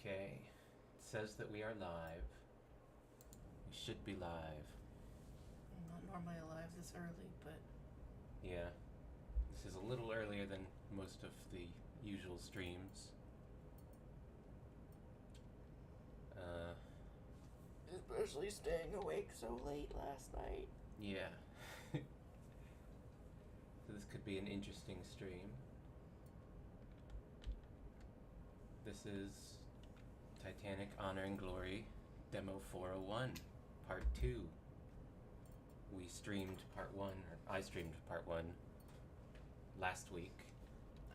Okay. It says that we are live. We should be live. I'm not normally alive this early, but Yeah. This is a little earlier than most of the usual streams. especially staying awake so late last night. Yeah. So this could be an interesting stream. This is Titanic Honor and Glory Demo 401, Part 2. We streamed Part 1, or I streamed Part 1 last week.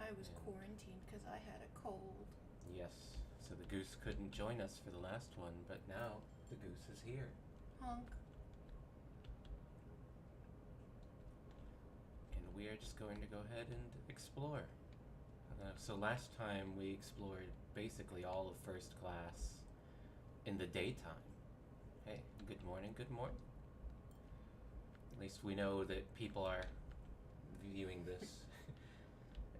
I was quarantined because I had a cold. Yes, so the goose couldn't join us for the last one, but now the goose is here. Honk. And we are just going to go ahead and explore. So last time we explored basically all of first class in the daytime. Hey, good morning, good morning. At least we know that people are viewing this.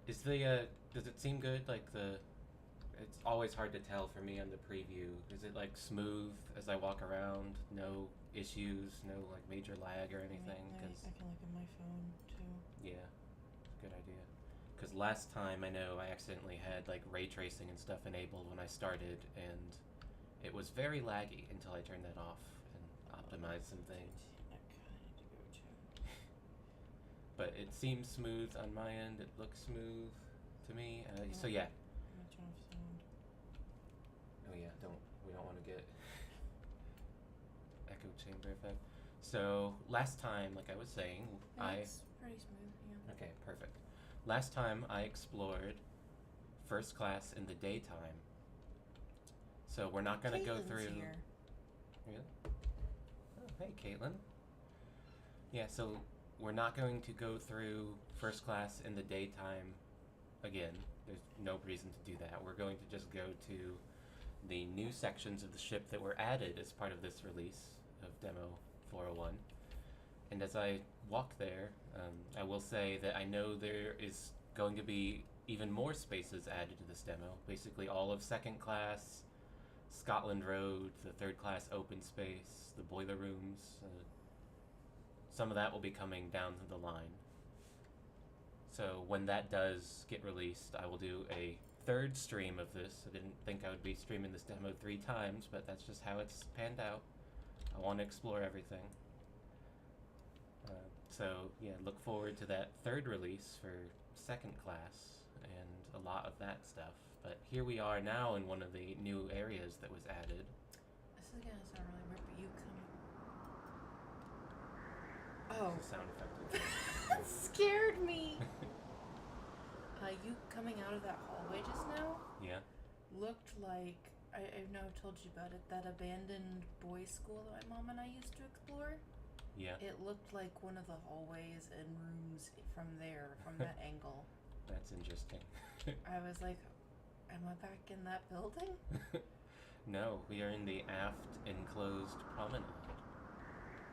Is does it seem good? It's always hard to tell for me on the preview. Is it smooth as I walk around? No issues, no major lag or anything? I can look at my phone too. Yeah, good idea. Because last time I know I accidentally had ray tracing and stuff enabled when I started, and it was very laggy until I turned that off and optimized some things. But it seems smooth on my end. It looks smooth to me. So yeah. I'm gonna turn off sound. Oh yeah, we don't want to get echo chamber effect. So last time, like I was saying, It's pretty smooth, yeah. Okay, perfect. Last time I explored first class in the daytime. So we're not gonna go through. Here. Really? Oh, hey, Caitlin. Yeah, so we're not going to go through first class in the daytime again. There's no reason to do that. We're going to just go to the new sections of the ship that were added as part of this release of Demo 401. And as I walk there, I will say that I know there is going to be even more spaces added to this demo. Basically all of second class, Scotland Road, the third class open space, the boiler rooms. Some of that will be coming down the line. So when that does get released, I will do a third stream of this. I didn't think I would be streaming this demo 3 times, but that's just how it's panned out. I want to explore everything. So yeah, look forward to that third release for second class and a lot of that stuff. But here we are now in one of the new areas that was added. This is gonna sound really weird, but you coming. Oh. It's a sound effect. That scared me. You coming out of that hallway just now? Yeah. Looked like I know I've told you about it. That abandoned boys' school that my mom and I used to explore. Yeah. It looked like one of the hallways and rooms from there, from that angle. That's interesting. I was like, am I back in that building? No, we are in the Aft Enclosed Promenade,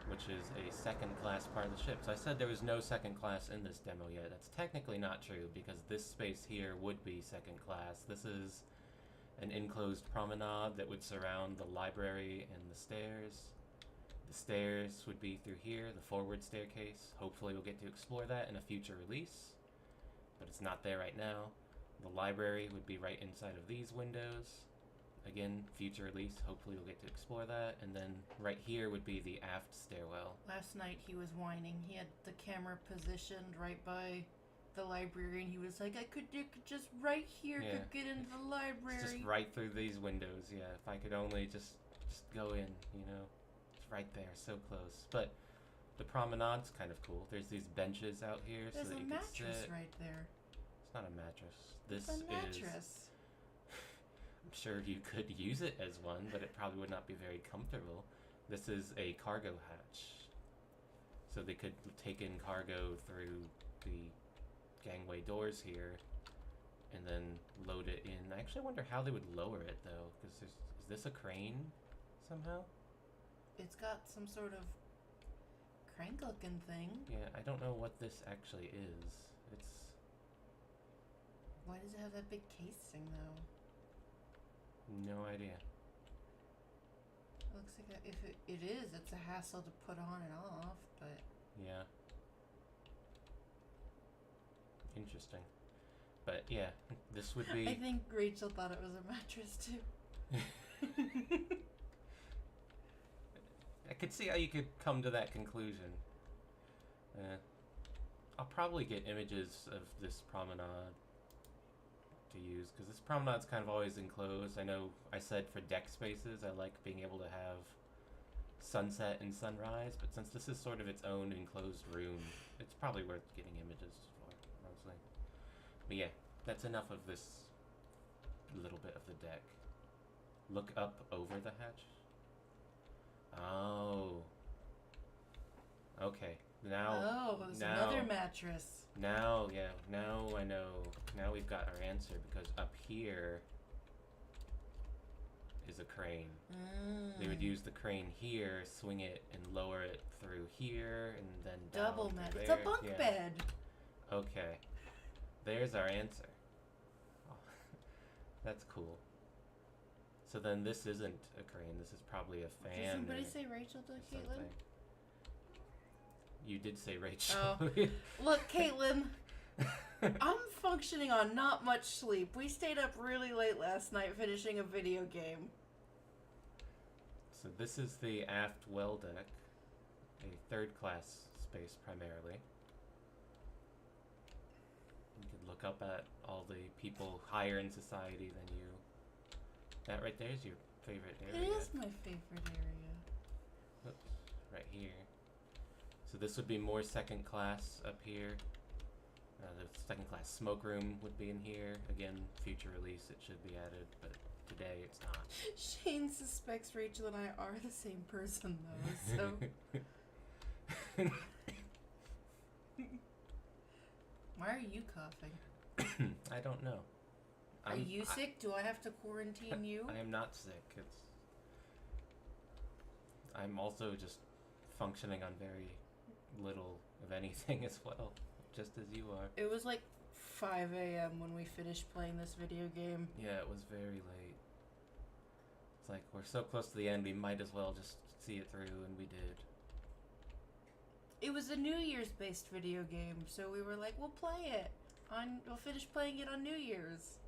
which is a second class part of the ship. So I said there was no second class in this demo yet. That's technically not true, because this space here would be second class. This is an enclosed promenade that would surround the library and the stairs. The stairs would be through here, the forward staircase. Hopefully we'll get to explore that in a future release, but it's not there right now. The library would be right inside of these windows. Again, future release, hopefully we'll get to explore that. And then right here would be the aft stairwell. Last night he was whining. He had the camera positioned right by the library, and he was like, you could just right here could get into the library. It's just right through these windows, yeah. If I could only just go in, It's right there, so close. But the promenade's kind of cool. There's these benches out here so that you can sit. There's a mattress right there. It's not a mattress. It's a mattress. I'm sure you could use it as one, but it probably would not be very comfortable. This is a cargo hatch. So they could take in cargo through the gangway doors here and then load it in. I actually wonder how they would lower it, though, because is this a crane somehow? It's got some sort of crank-looking thing. Yeah, I don't know what this actually is. Why does it have that big casing, though? No idea. Looks like if it is, it's a hassle to put on and off, but... Yeah. Interesting. But yeah, this would be... I think Rachel thought it was a mattress too. I could see how you could come to that conclusion. I'll probably get images of this promenade to use, because this promenade's kind of always enclosed. I know I said for deck spaces I like being able to have sunset and sunrise, but since this is sort of its own enclosed room, it's probably worth getting images for, mostly. But yeah, that's enough of this little bit of the deck. Look up over the hatch. Oh. Okay. Now. There's another mattress. Now, yeah. Now I know. Now we've got our answer, because up here is a crane. They would use the crane here, swing it, and lower it through here, and then down. Double mat. There. It's a bunk bed. Okay. There's our answer. Oh, that's cool. So then this isn't a crane. This is probably a fan. Did somebody say Rachel to Caitlin? You did say Rachel. Oh. Look, Caitlin. I'm functioning on not much sleep. We stayed up really late last night finishing a video game. So this is the aft well deck, a third class space primarily. You can look up at all the people higher in society than you. That right there is your favorite area. It is my favorite area. Oops, right here. So this would be more second class up here. The second class smoke room would be in here. Again, future release it should be added, but today it's not. Shane suspects Rachel and I are the same person though, so... Why are you coughing? I don't know. Are you sick? Do I have to quarantine you? I am not sick. I'm also just functioning on very little of anything as well, just as you are. It was like 5 a.m. when we finished playing this video game. Yeah, it was very late. It's like, we're so close to the end, we might as well just see it through, and we did. It was a New Year's based video game, so we were like, we'll play it. We'll finish playing it on New Year's.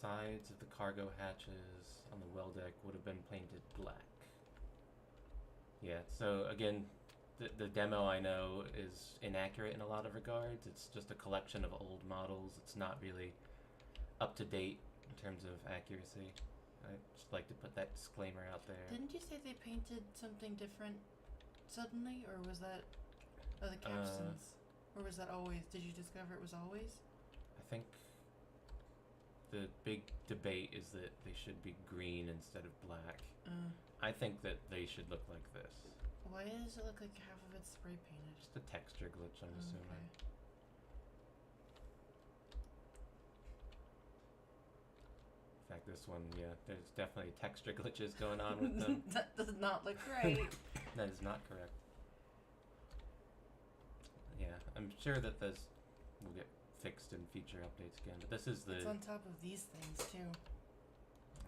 Sides of the cargo hatches on the well deck would have been painted black. Yeah, so again, the demo I know is inaccurate in a lot of regards. It's just a collection of old models. It's not really up to date in terms of accuracy. I just like to put that disclaimer out there. Didn't you say they painted something different suddenly, or was that the captions? Or was that always? Did you discover it was always? I think the big debate is that they should be green instead of black. I think that they should look like this. Why does it look like half of it's spray painted? Just a texture glitch, I'm assuming. In fact, this one, yeah, there's definitely texture glitches going on with them. That does not look right. That is not correct. Yeah, I'm sure that this will get fixed in future updates again, but this is the... It's on top of these things, too.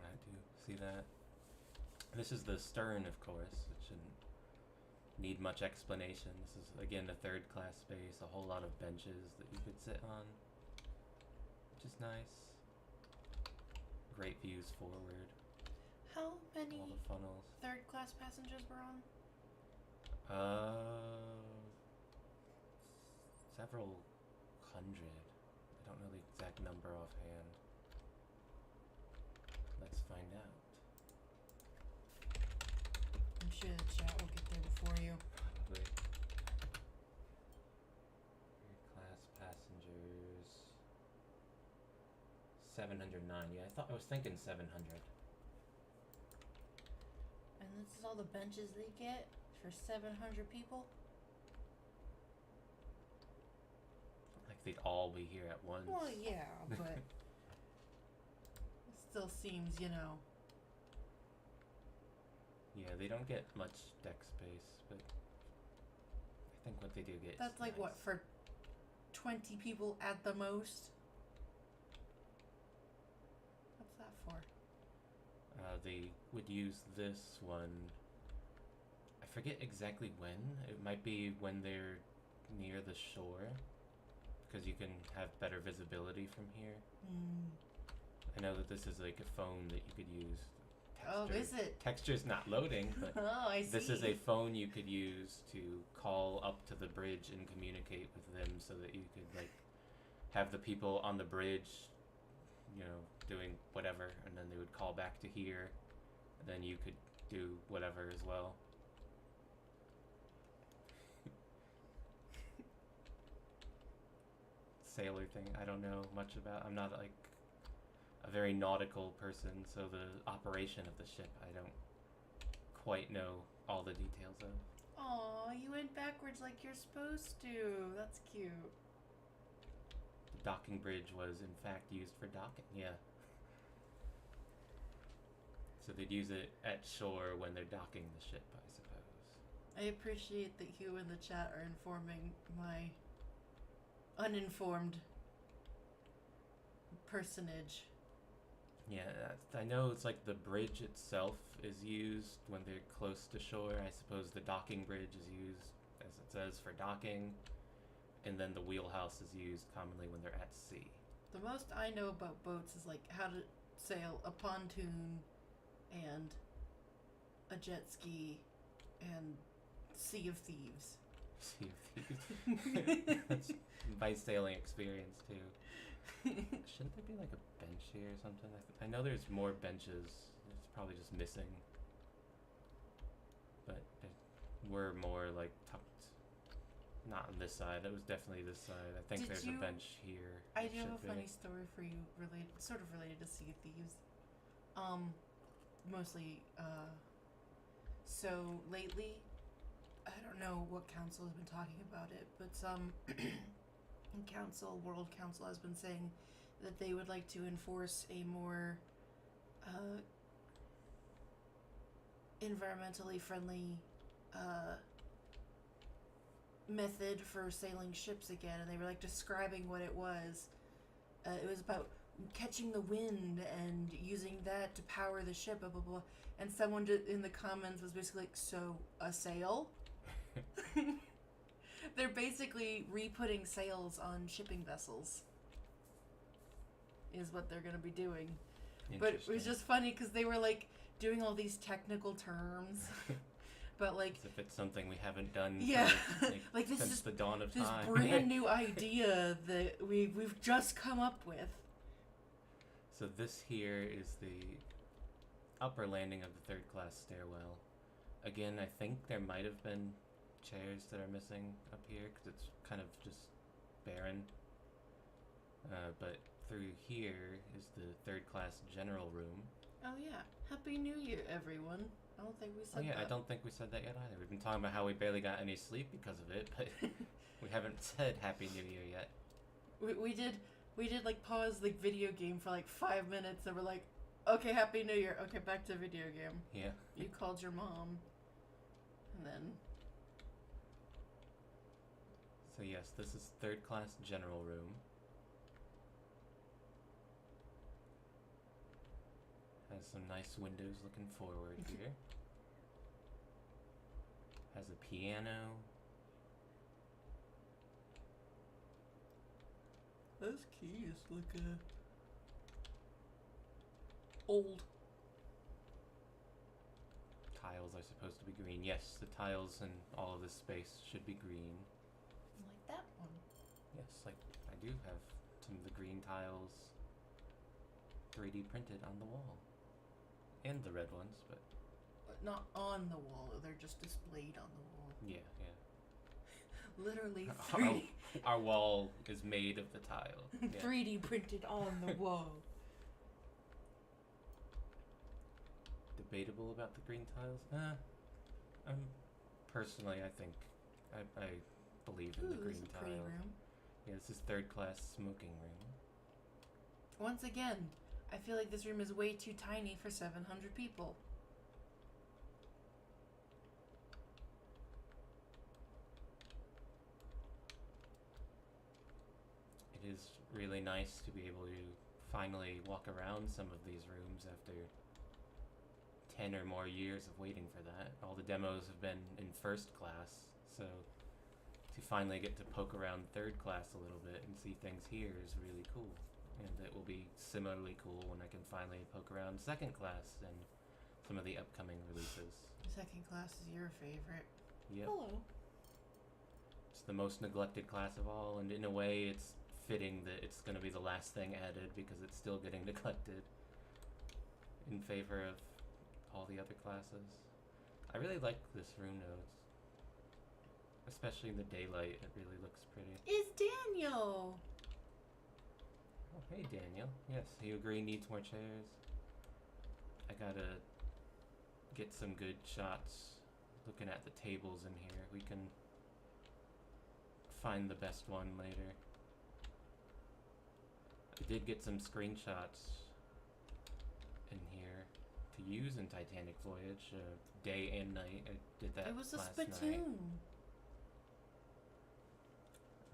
I do see that. This is the stern, of course. It shouldn't need much explanation. This is, again, a third class space, a whole lot of benches that you could sit on, which is nice. Great views forward. How many all the funnels. third class passengers were on? Several hundred. I don't know the exact number offhand. Let's find out. I'm sure the chat will get there before you. Probably. Third class passengers. 709. Yeah, I was thinking 700. And this is all the benches they get for 700 people? Like they'd all be here at once. Well, yeah, but it still seems, you know. Yeah, they don't get much deck space, but I think what they do get That's is like nice. what, for 20 people at the most? They would use this one. I forget exactly when. It might be when they're near the shore, because you can have better visibility from here. I know that this is like a phone that you could use. Oh, is it? Texture's not loading, but oh, I see. this is a phone you could use to call up to the bridge and communicate with them, so that you could like have the people on the bridge, you know, doing whatever, and then they would call back to here, and then you could do whatever as well. Sailor thing, I don't know much about. I'm not like a very nautical person, so the operation of the ship I don't quite know all the details of. Aw, you went backwards like you're supposed to. That's cute. The docking bridge was in fact used for docking, yeah. So they'd use it at shore when they're docking the ship, I suppose. I appreciate that you in the chat are informing my uninformed personage. Yeah, I know it's like the bridge itself is used when they're close to shore. I suppose the docking bridge is used, as it says, for docking, and then the wheelhouse is used commonly when they're at sea. The most I know about boats is like how to sail a pontoon and a jet ski and Sea of Thieves. Sea of Thieves. That's my sailing experience too. Shouldn't there be like a bench here or something? I know there's more benches. It's probably just missing. But there were more like tucked. Not on this side. That was definitely this side. I think there's a bench here. I do have a funny story for you, sort of related to Sea of Thieves. Mostly. So lately, I don't know what council has been talking about it, but some World Council has been saying that they would like to enforce a more environmentally friendly method for sailing ships again, and they were like describing what it was. It was about catching the wind and using that to power the ship, blah blah blah. And someone in the comments was basically like, so a sail? They're basically re-putting sails on shipping vessels is what they're going to be doing. But it was just funny because they were like doing all these technical terms. But like, as if it's something we haven't done for, like this since the dawn of time. This brand new idea that we've just come up with. So this here is the upper landing of the third class stairwell. Again, I think there might have been chairs that are missing up here because it's kind of just barren. But through here is the third class general room. Oh yeah, Happy New Year, everyone. I don't think we said that. I don't think we said that yet either. We've been talking about how we barely got any sleep because of it, but we haven't said Happy New Year yet. We did like pause the video game for like 5 minutes and we're like, okay, Happy New Year. Okay, back to video game. Yeah. You called your mom. And then... So yes, this is third class general room. Has some nice windows looking forward here. Has a piano. Those keys look old. Tiles are supposed to be green. Yes, the tiles in all of this space should be green. Like that one. Yes, like I do have some of the green tiles 3D printed on the wall. And the red ones, but not on the wall, they're just displayed on the wall. Yeah. Literally 3D. Our wall is made of the tile. Yeah. 3D printed on the wall. Debatable about the green tiles? Personally, I think I believe in the green this is a tile. pretty room. Yeah, this is third class smoking room. Once again, I feel like this room is way too tiny for 700 people. It is really nice to be able to finally walk around some of these rooms after 10 or more years of waiting for that. All the demos have been in first class, so to finally get to poke around third class a little bit and see things here is really cool. And it will be similarly cool when I can finally poke around second class and some of the upcoming releases. Second class is your favorite. Yep. Hello. It's the most neglected class of all, and in a way it's fitting that it's going to be the last thing added because it's still getting neglected in favor of all the other classes. I really like this room though. Especially in the daylight, it really looks pretty. It's Daniel! Oh, hey Daniel. Yes, you agree needs more chairs. I gotta get some good shots looking at the tables in here. We can find the best one later. I did get some screenshots in here to use in Titanic Voyage, day and night. I did that It was a last spittoon. night.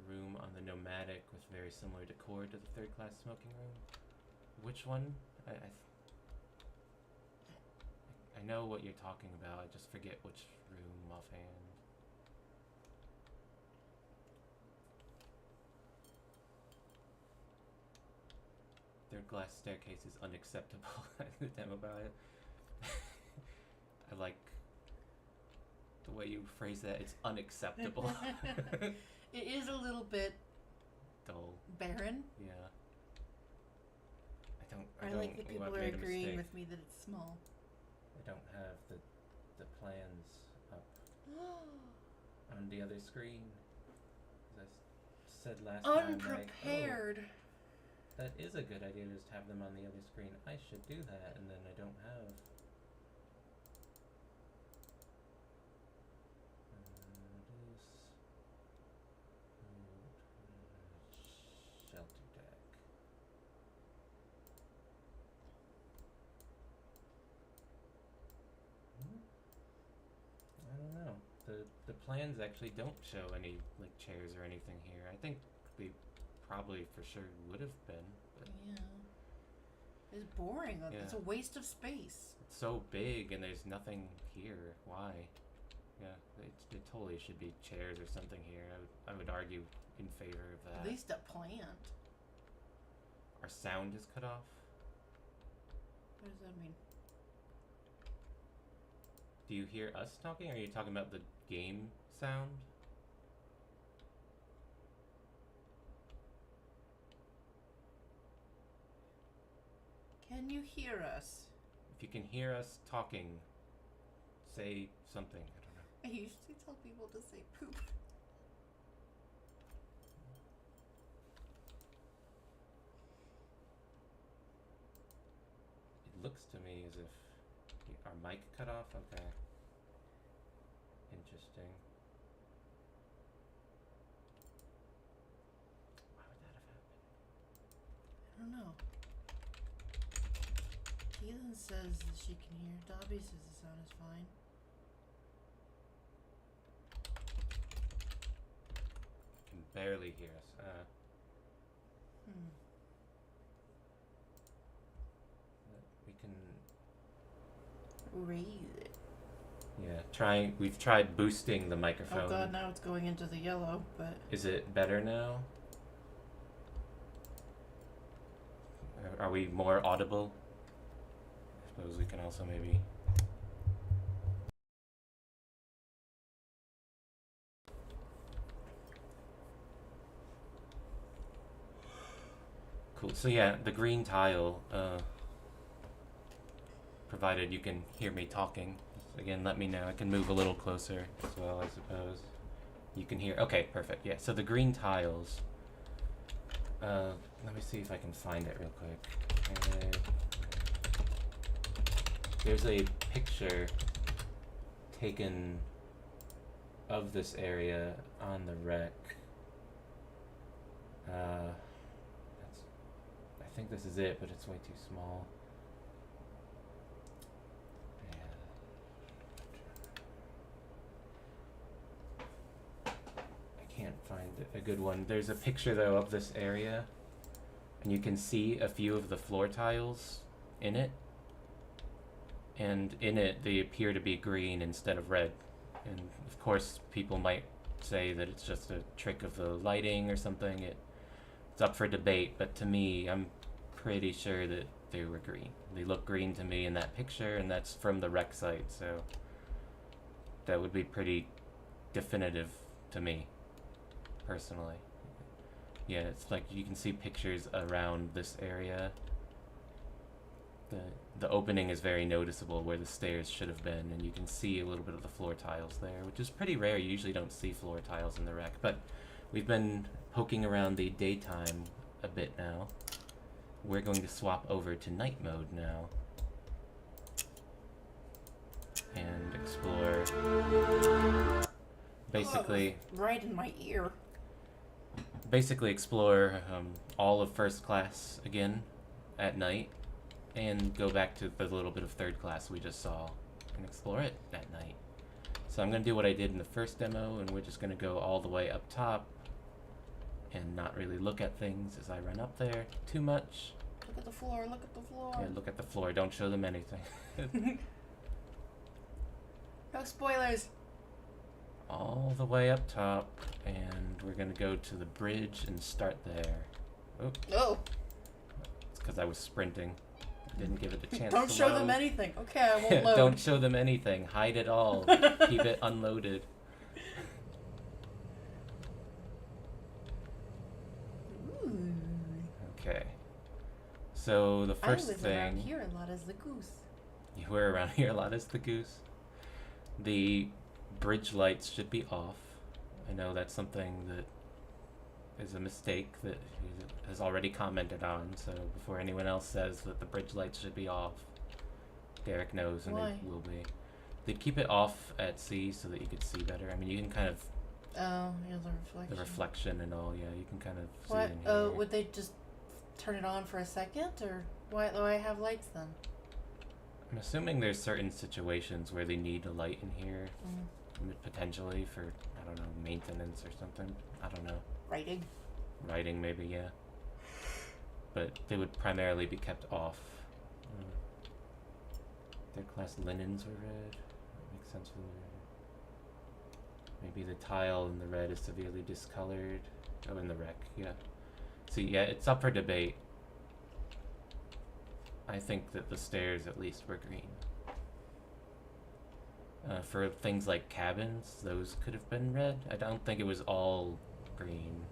Room on the Nomadic with very similar decor to the third class smoking room. Which one? I know what you're talking about. I just forget which room offhand. Third glass staircase is unacceptable. The demo about it. I like the way you phrase that. It's unacceptable. It is a little bit dull. barren. Yeah. I like that people are agreeing with me that it's small. I don't have the plans up on the other screen. As I said last time, Unprepared. That is a good idea, just have them on the other screen. I should do that, and then I don't have. Shelter deck. I don't know. The plans actually don't show any like chairs or anything here. I think they probably for sure would have been. But Yeah. It's boring. Yeah. It's a waste of space. it's so big and there's nothing here. Why? Yeah, it totally should be chairs or something here. I would argue in favor of that. At least a plant. Our sound is cut off. What does that mean? Do you hear us talking, or are you talking about the game sound? Can you hear us? If you can hear us talking, say something. I don't know. I usually tell people to say poop. It looks to me as if our mic cut off. Okay. Interesting. Why would that have happened? I don't know. Keelan says that she can hear. Dobby says the sound is fine. Can barely hear us. We can. Raise it. Yeah, we've tried boosting the microphone. Oh god, now it's going into the yellow, but... Is it better now? Are we more audible? I suppose we can also maybe... Cool, so yeah, the green tile, provided you can hear me talking. Again, let me know. I can move a little closer as well, I suppose. You can hear. Okay, perfect. Yeah, so the green tiles. Let me see if I can find it real quick. There's a picture taken of this area on the wreck. I think this is it, but it's way too small. I can't find a good one. There's a picture though of this area, and you can see a few of the floor tiles in it. and in it they appear to be green instead of red. And of course, people might say that it's just a trick of the lighting or something. It's up for debate, but to me, I'm pretty sure that they were green. They look green to me in that picture, and that's from the wreck site, so that would be pretty definitive to me, personally. Yeah, it's like you can see pictures around this area. The opening is very noticeable where the stairs should have been, and you can see a little bit of the floor tiles there, which is pretty rare. You usually don't see floor tiles in the wreck, but we've been poking around the daytime a bit now. We're going to swap over to night mode now and explore. Basically, right in my ear. Basically explore all of first class again at night, and go back to the little bit of third class we just saw and explore it at night. So I'm going to do what I did in the first demo, and we're just going to go all the way up top and not really look at things as I run up there too much. Look at the floor, look at the floor. Yeah, look at the floor. Don't show them anything. No spoilers. All the way up top, and we're going to go to the bridge and start there. Oh. Oh. It's because I was sprinting. Didn't give it a chance Don't to show load. them anything. Okay, I won't load. Don't show them anything. Hide it all. Keep it unloaded. Ooh. Okay. So the first I was thing... around here a lot as the goose. You were around here a lot as the goose. The bridge lights should be off. I know that's something that is a mistake that he has already commented on, so before anyone else says that the bridge lights should be off, Derek knows, and Why? they will be. They'd keep it off at sea so that you could see better. I mean, you can kind of... Oh, yeah, the reflection. The reflection and all, yeah, you can kind of see What? in here. Oh, would they just turn it on for a second, or why do I have lights then? I'm assuming there's certain situations where they need a light in here, potentially for, I don't know, maintenance or something. I don't know. Writing maybe, yeah. But they would primarily be kept off. Their class linens are red. That makes sense for the red. Maybe the tile in the red is severely discolored. Oh, in the wreck, yeah. See, yeah, it's up for debate. I think that the stairs at least were green. For things like cabins, those could have been red. I don't think it was all green.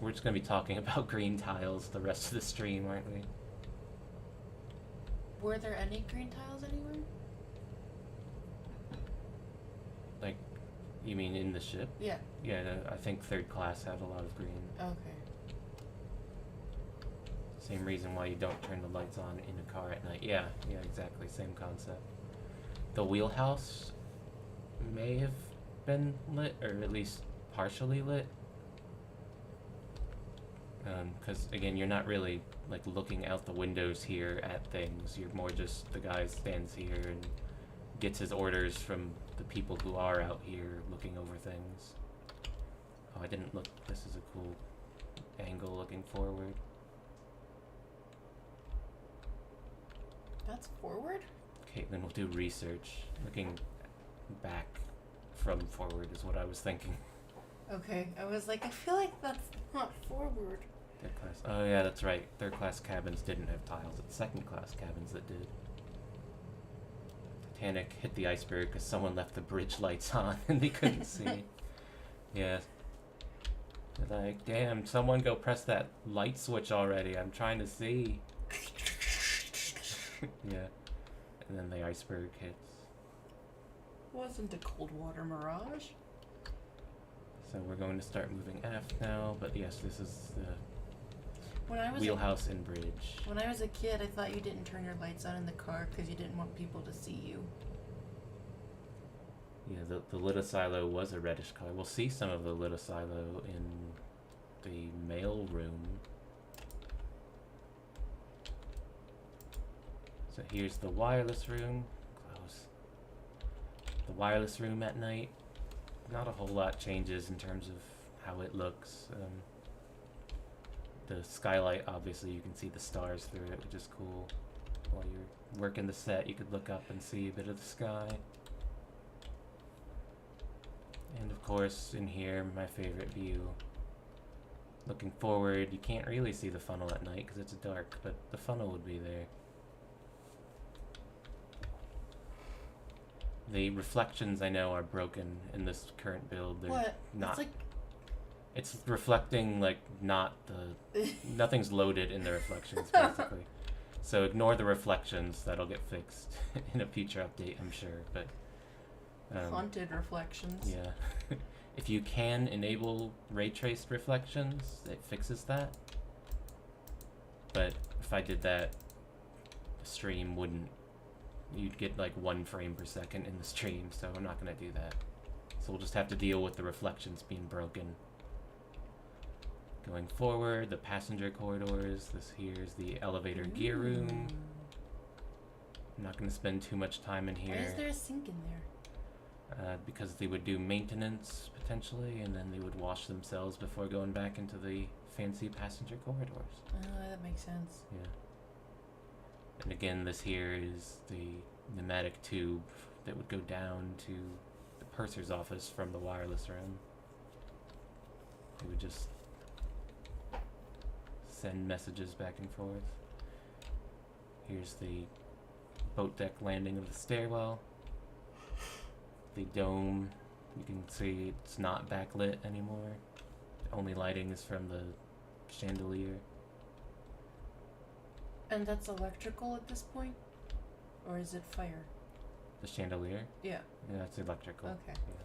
We're just going to be talking about green tiles the rest of the stream, aren't we? Were there any green tiles anywhere? Like, you mean in the ship? Yeah. Yeah, I think third class had a lot of green. Okay. Same reason why you don't turn the lights on in a car at night. Yeah, exactly, same concept. The wheelhouse may have been lit, or at least partially lit. Because again, you're not really like looking out the windows here at things. You're more just the guy stands here and gets his orders from the people who are out here looking over things. Oh, I didn't look. This is a cool angle looking forward. That's forward? Caitlin will do research. Looking back from forward is what I was thinking. Okay, I was like, I feel like that's not forward. Third class. Oh yeah, that's right. Third class cabins didn't have tiles. It's second class cabins that did. Titanic hit the iceberg because someone left the bridge lights on and they couldn't see. Yeah. They're like, damn, someone go press that light switch already. I'm trying to see. Yeah. And then the iceberg hits. Wasn't a cold water mirage. So we're going to start moving aft now, but yes, this is the When I was wheelhouse and bridge. When I was a kid, I thought you didn't turn your lights on in the car because you didn't want people to see you. Yeah, the litosilo was a reddish color. We'll see some of the litosilo in the mail room. So here's the wireless room. Close. The wireless room at night. Not a whole lot changes in terms of how it looks. The skylight, obviously, you can see the stars through it, which is cool. while you're working the set, you could look up and see a bit of the sky. And of course, in here, my favorite view. Looking forward, you can't really see the funnel at night because it's dark, but the funnel would be there. The reflections, I know, are broken in this current build. They're What? not. It's It's reflecting like not the. Nothing's loaded in the reflections, basically. So ignore the reflections. That'll get fixed in a future update, I'm sure. But haunted reflections. yeah, if you can enable ray traced reflections, it fixes that. But if I did that, the stream wouldn't. You'd get like 1 frame per second in the stream, so I'm not gonna do that. So we'll just have to deal with the reflections being broken. Going forward, the passenger corridors. This here is the elevator gear room. I'm not going to spend too much time in here. Why is there a sink in there? Because they would do maintenance, potentially, and then they would wash themselves before going back into the fancy passenger corridors. Oh, that makes sense. Yeah. And again, this here is the pneumatic tube that would go down to the purser's office from the wireless room. They would just send messages back and forth. Here's the boat deck landing of the stairwell. The dome, you can see it's not backlit anymore. The only lighting is from the chandelier. And that's electrical at this point? Or is it fire? The chandelier? Yeah. Yeah, it's electrical. Okay. Yeah.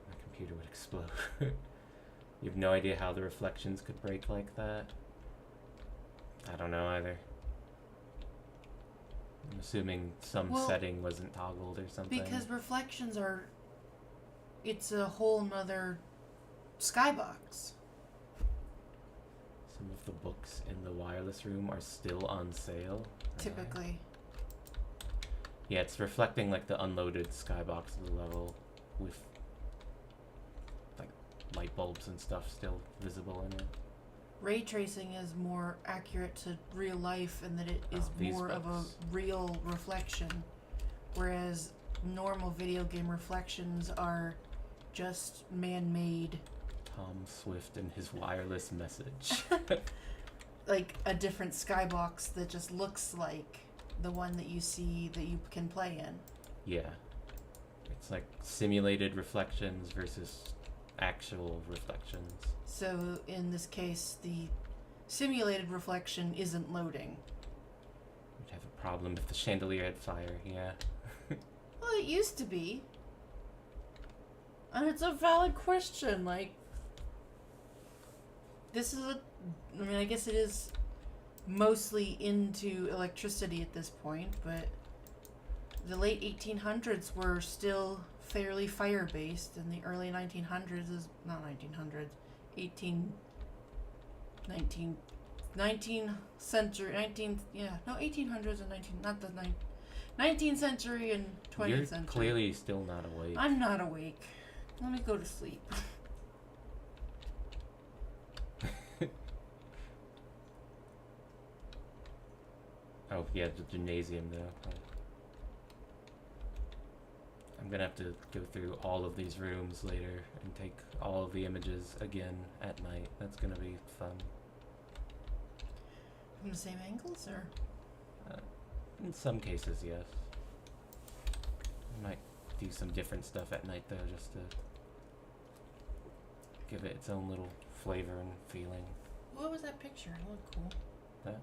My computer would explode. You have no idea how the reflections could break like that? I don't know either. I'm assuming some setting wasn't toggled or something. Because reflections are... It's a whole nother skybox. Some of the books in the wireless room are still on sale. Typically. Yeah, it's reflecting like the unloaded skybox of the level with like light bulbs and stuff still visible in it. Ray tracing is more accurate to real life in that it is more of a real reflection, whereas normal video game reflections are just man-made. Tom Swift and his wireless message. Like a different skybox that just looks like the one that you see that you can play in. Yeah. It's like simulated reflections versus actual reflections. So in this case, the simulated reflection isn't loading. You'd have a problem if the chandelier had fire, yeah. Well, it used to be. And it's a valid question, like... This is I mean, I guess it is mostly into electricity at this point, but the late 1800s were still fairly fire-based, and the early 1900s is... Not 1900s. 19th century, 19th, yeah, no, 1800s and 19th century and 20th You're century. clearly still not awake. I'm not awake. Let me go to sleep. Oh, yeah, the gymnasium, though. I'm gonna have to go through all of these rooms later and take all of the images again at night. That's gonna be fun. From the same angles, or? In some cases, yes. I might do some different stuff at night, though, just to give it its own little flavor and feeling. What was that picture? It looked cool. That?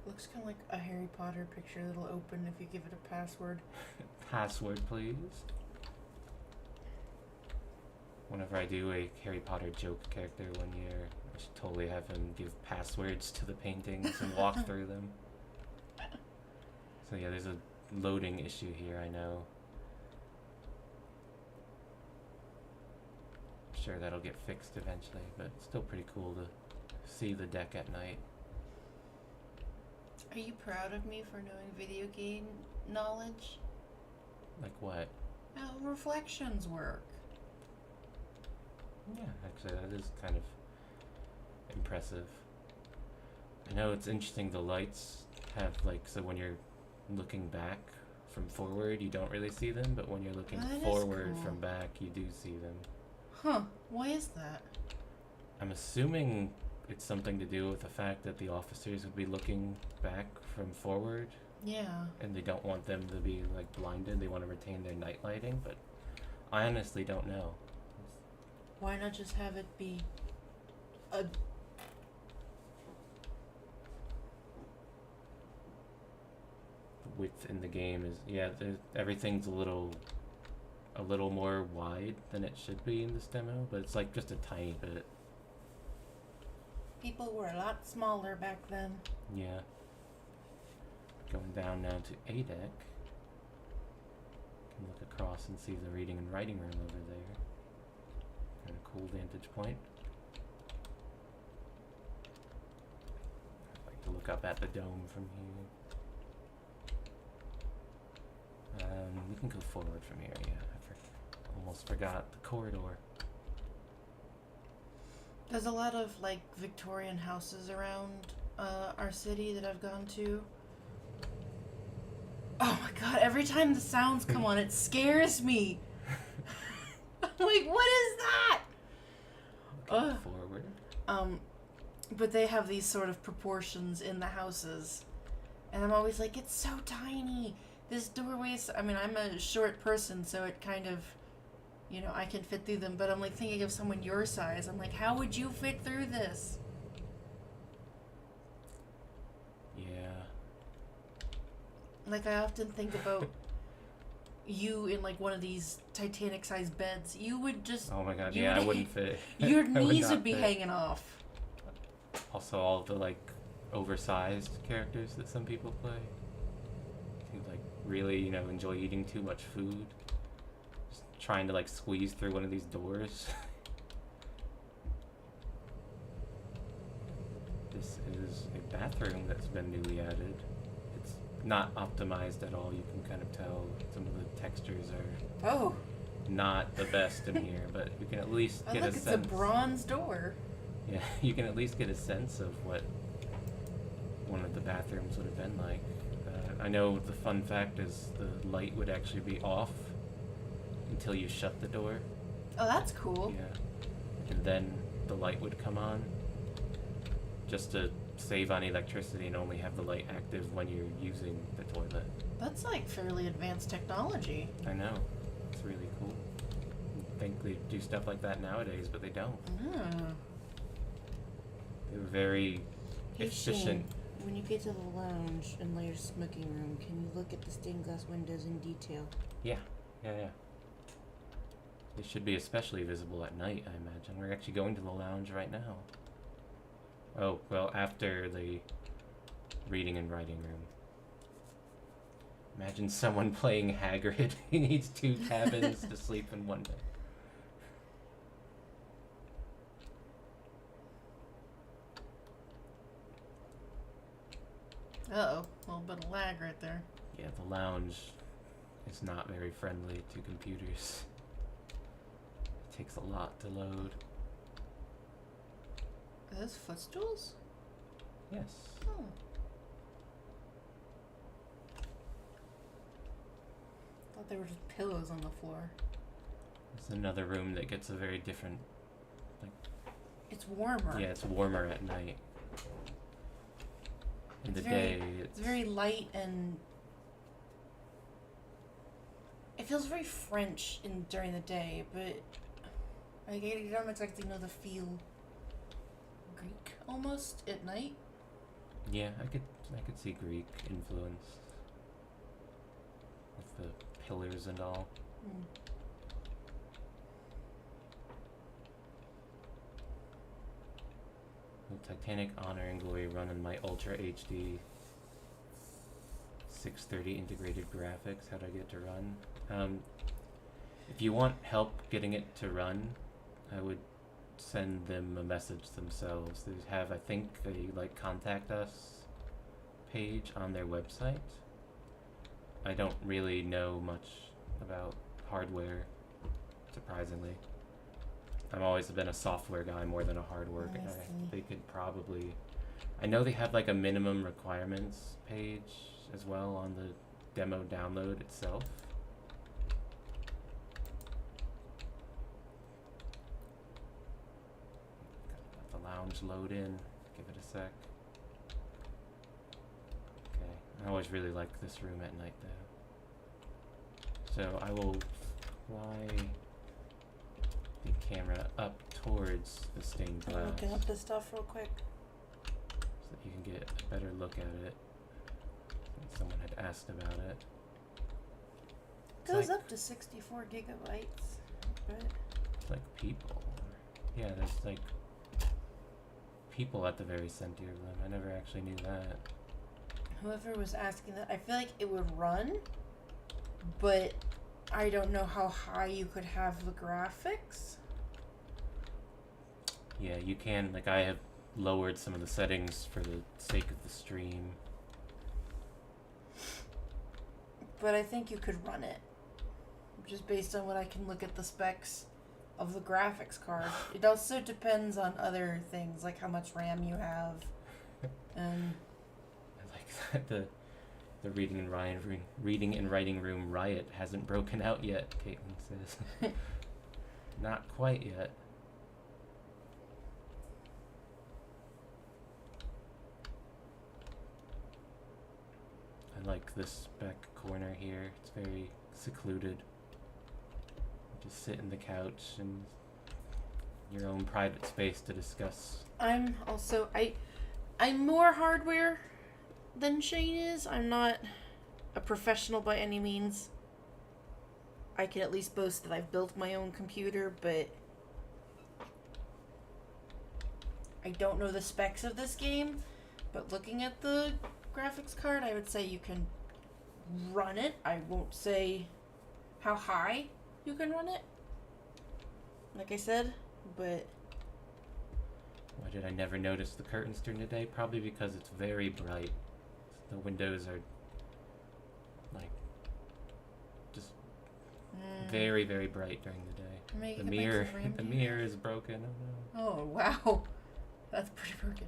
Looks kind of like a Harry Potter picture that'll open if you give it a password. Password, please. Whenever I do a Harry Potter joke character 1 year, I should totally have him give passwords to the paintings and walk through them. So yeah, there's a loading issue here, I know. I'm sure that'll get fixed eventually, but it's still pretty cool to see the deck at night. Are you proud of me for knowing video game knowledge? Like what? How reflections work. Yeah, actually, that is kind of impressive. I know it's interesting. The lights have like so when you're looking back from forward, you don't really see them, but when you're looking That is forward cool. from back, you do see them. Huh? Why is that? I'm assuming it's something to do with the fact that the officers would be looking back from forward, Yeah. and they don't want them to be like blinded. They want to retain their night lighting, but I honestly don't know. Why not just have it be a The width in the game is everything's a little more wide than it should be in this demo, but it's like just a tiny bit. people were a lot smaller back then. Yeah. Going down now to A deck. Can look across and see the reading and writing room over there. Kind of cool vantage point. I'd like to look up at the dome from here. We can go forward from here, yeah. Almost forgot the corridor. There's a lot of like Victorian houses around our city that I've gone to. Oh my god, every time the sounds come on, it scares me. I'm like, what is that? Forward. But they have these sort of proportions in the houses. And I'm always like, it's so tiny. This doorway's, I mean, I'm a short person, so it kind of, you know, I can fit through them. But I'm like thinking of someone your size. I'm like, how would you fit through this? Yeah. Like, I often think about you in like one of these Titanic-sized beds. You would just. Oh my god, yeah, I wouldn't fit. Your I would knees not would be fit. hanging off. Also, all the like oversized characters that some people play, who like really, you know, enjoy eating too much food, just trying to like squeeze through one of these doors. This is a bathroom that's been newly added. It's not optimized at all. You can kind of tell some of the textures are Oh. not the best in here, but you can at least Oh, get look, a it's sense. a bronze door. Yeah, you can at least get a sense of what one of the bathrooms would have been like. I know the fun fact is the light would actually be off until you shut the door. Oh, that's cool. Yeah. And then the light would come on just to save on electricity and only have the light active when you're using the toilet. That's like fairly advanced technology. I know. It's really cool. You'd think they do stuff like that nowadays, but they don't. They were very Hey, efficient. Shane, when you get to the lounge and later smoking room, can you look at the stained glass windows in detail? Yeah. They should be especially visible at night, I imagine. We're actually going to the lounge right now. Oh, well, after the reading and writing room. Imagine someone playing Hagrid. He needs 2 cabins to sleep in one bed. Uh-oh, a little bit of lag right there. Yeah, the lounge is not very friendly to computers. It takes a lot to load. Are those footstools? Yes. Oh. Thought they were just pillows on the floor. It's another room that gets a very different, It's warmer. yeah, it's warmer at night. In It's the very- day, It's very light and it feels very French during the day, but I don't exactly know the feel Greek almost at night. yeah, I could see Greek influence with the pillars and all. The Titanic Honor and Glory run in my Ultra HD 630 integrated graphics. How do I get it to run? If you want help getting it to run, I would send them a message themselves. They have, I think, a like contact us page on their website. I don't really know much about hardware, surprisingly. I've always been a software guy more than a hardware I guy. see. They could probably... I know they have like a minimum requirements page as well on the demo download itself. Let the lounge load in. Give it a sec. Okay. I always really like this room at night though. So I will fly the camera up towards the stained I'm glass looking up this stuff real quick. so that you can get a better look at it. Someone had asked about it. It's Goes like, up to 64 gigabytes. But it's like people. Yeah, there's like people at the very center of them. I never actually knew that. whoever was asking that, I feel like it would run, but I don't know how high you could have the graphics. Yeah, you can. Like, I have lowered some of the settings for the sake of the stream. But I think you could run it. Just based on what I can look at the specs of the graphics card. It also depends on other things, like how much RAM you have. And I like that the reading and writing room riot hasn't broken out yet, Caitlin says. Not quite yet. I like this back corner here. It's very secluded. Just sit in the couch and your own private space to discuss. I'm more hardware than Shane is. I'm not a professional by any means. I can at least boast that I've built my own computer, but I don't know the specs of this game. But looking at the graphics card, I would say you can run it. I won't say how high you can run it, like I said, but Why did I never notice the curtains during the day? Probably because it's very bright. The windows are like just very, very bright during the day. The mirror is broken. Oh no. Oh wow, that's pretty broken.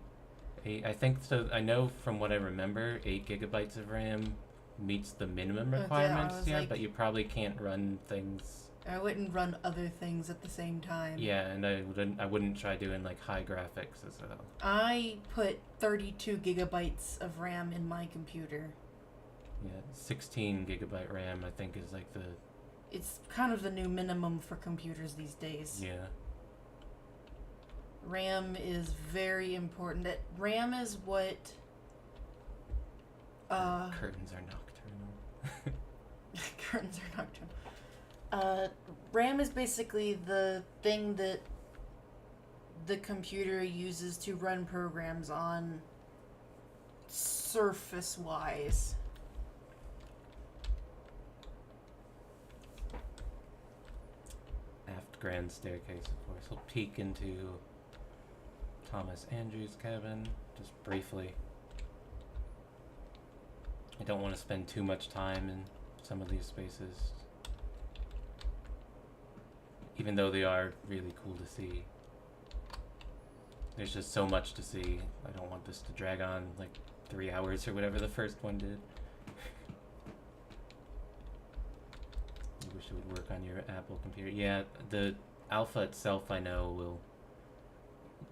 I think so. I know from what I remember, 8 gigabytes of RAM meets the minimum requirements. Yeah, like, but you probably can't run things. I wouldn't run other things at the same time. Yeah, and I wouldn't try doing like high graphics as well. I put 32 gigabytes of RAM in my computer. Yeah, 16 gigabyte RAM I think is like the... It's kind of the new minimum for computers these days. Yeah. RAM is very important. RAM is what... Curtains are nocturnal. Curtains are nocturnal. RAM is basically the thing that the computer uses to run programs on surface-wise. Aft grand staircase, of course. We'll peek into Thomas Andrews' cabin, just briefly. I don't want to spend too much time in some of these spaces, even though they are really cool to see. There's just so much to see. I don't want this to drag on like 3 hours or whatever the first one did. I wish it would work on your Apple computer. Yeah, the Alpha itself I know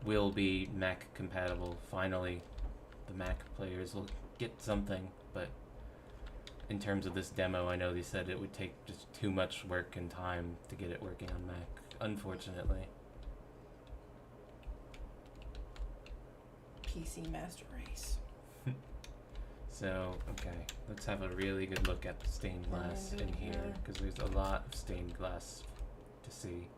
will be Mac compatible. Finally, the Mac players will get something, but in terms of this demo, I know they said it would take just too much work and time to get it working on Mac, unfortunately. PC Master Race. So, okay, let's have a really good look at the stained glass in here, because there's a lot of stained glass to see.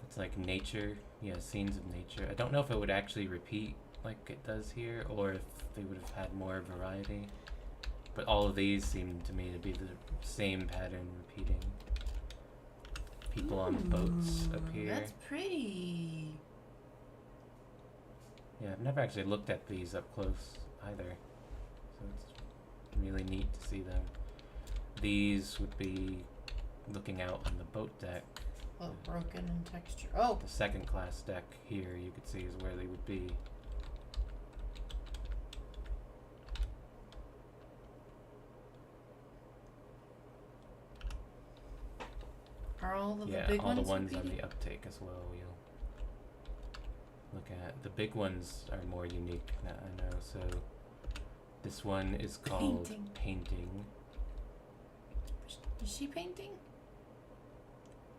It's like nature, yeah, scenes of nature. I don't know if it would actually repeat like it does here, or if they would have had more variety. But all of these seem to me to be the same pattern repeating. People on boats up here. That's pretty. Yeah, I've never actually looked at these up close either. So it's really neat to see them. These would be looking out on the boat deck. A little broken in texture. Oh! The second class deck here, you could see, is where they would be. Are all of yeah, the big all ones the ones repeating? on the uptake as well. You'll look at the big ones are more unique. I know. So this one is called Painting. Is she painting?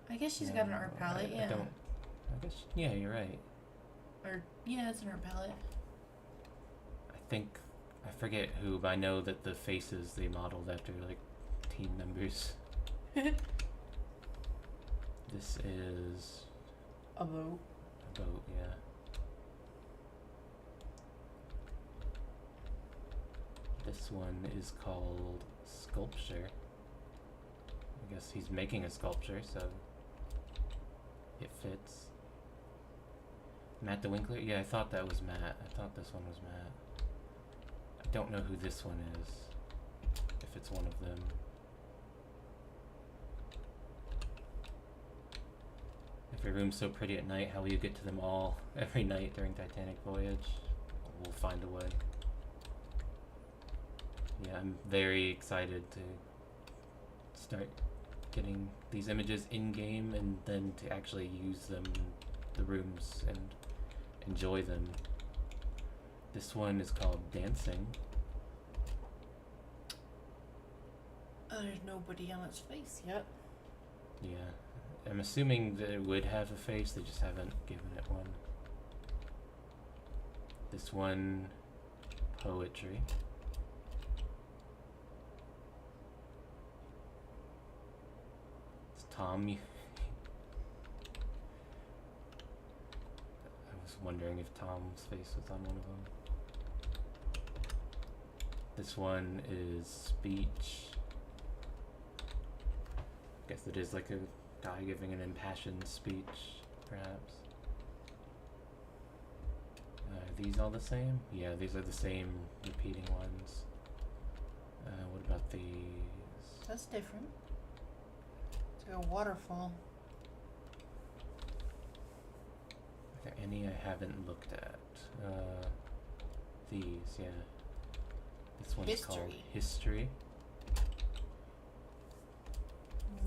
I guess she's got an art palette. Yeah. I guess. Yeah, you're right. Or yeah, it's an art palette. I forget who, but I know that the faces they modeled after like team members. This is a boat. A boat, yeah. This one is called Sculpture. I guess he's making a sculpture, so it fits. Matt the Winkler? Yeah, I thought that was Matt. I thought this one was Matt. I don't know who this one is, if it's one of them. If your room's so pretty at night, how will you get to them all every night during Titanic Voyage? We'll find a way. Yeah, I'm very excited to start getting these images in-game and then to actually use them in the rooms and enjoy them. This one is called Dancing. There's nobody on its face yet. Yeah. I'm assuming that it would have a face, they just haven't given it one. This one, Poetry. It's Tom. I was wondering if Tom's face was on one of them. This one is Speech. Guess it is like a guy giving an impassioned speech, perhaps. Are these all the same? Yeah, these are the same repeating ones. What about these? That's different. It's like a waterfall. Are there any I haven't looked at? These, yeah. This one's called History.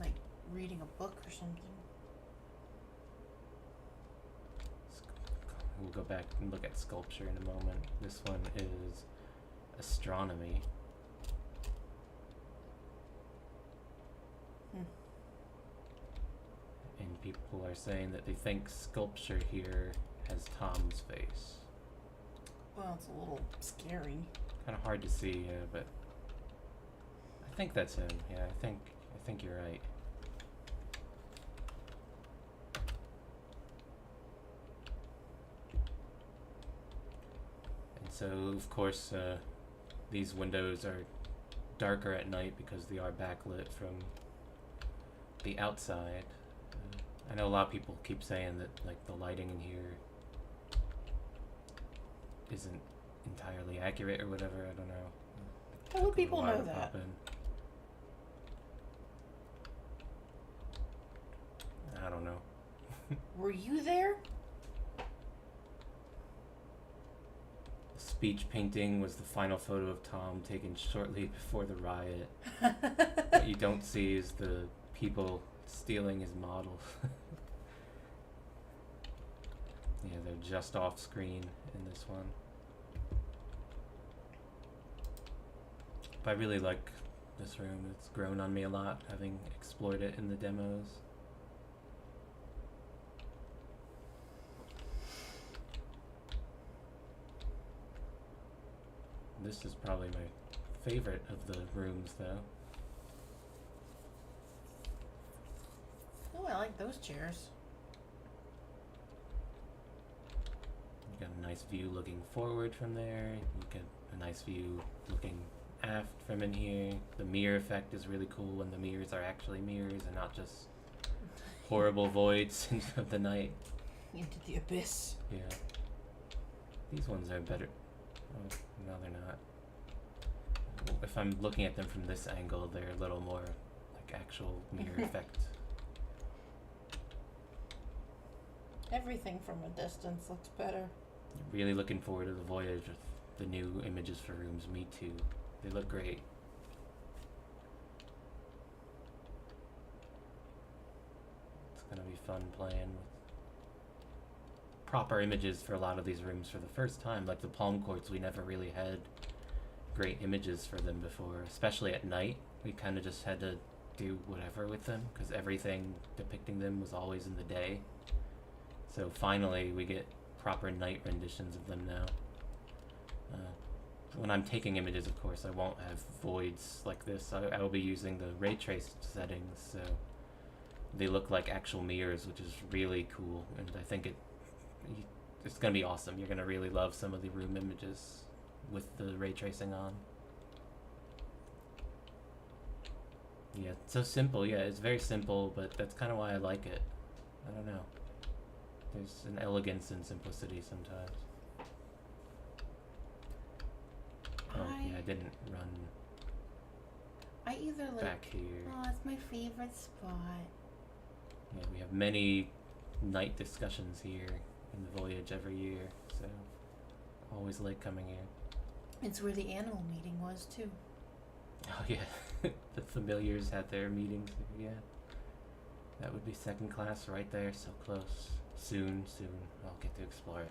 Like reading a book or something. We'll go back and look at Sculpture in a moment. This one is Astronomy. And people are saying that they think Sculpture here has Tom's face. Well, it's a little scary. Kind of hard to see, but I think that's him. Yeah, I think you're right. And so, of course, these windows are darker at night because they are backlit from the outside. I know a lot of people keep saying that like the lighting in here isn't entirely accurate or whatever. I don't know. How would people know that? I don't know. Were you there? The speech painting was the final photo of Tom taken shortly before the riot. What you don't see is the people stealing his model. Yeah, they're just off screen in this one. But I really like this room. It's grown on me a lot, having explored it in the demos. This is probably my favorite of the rooms, though. Oh, I like those chairs. You got a nice view looking forward from there. You get a nice view looking aft from in here. The mirror effect is really cool when the mirrors are actually mirrors and not just horrible voids of the night. Into the abyss. Yeah. These ones are better. Oh, no, they're not. If I'm looking at them from this angle, they're a little more like actual mirror effect. Everything from a distance looks better. Really looking forward to the voyage with the new images for rooms. Me too. They look great. It's gonna be fun playing with proper images for a lot of these rooms for the first time. Like the palm courts, we never really had great images for them before, especially at night. We kind of just had to do whatever with them because everything depicting them was always in the day. So finally we get proper night renditions of them now. When I'm taking images, of course, I won't have voids like this. I will be using the ray traced settings, so they look like actual mirrors, which is really cool, and I think it's gonna be awesome. You're gonna really love some of the room images with the ray tracing on. Yeah, it's so simple. Yeah, it's very simple, but that's kind of why I like it. I don't know. There's an elegance in simplicity sometimes. Oh, yeah, I didn't run I either like... back here. Oh, it's my favorite spot. Yeah, we have many night discussions here in the voyage every year, so always like coming here. It's where the animal meeting was, too. Oh, yeah. The familiars had their meetings here, yeah. That would be second class right there, so close. Soon, I'll get to explore it.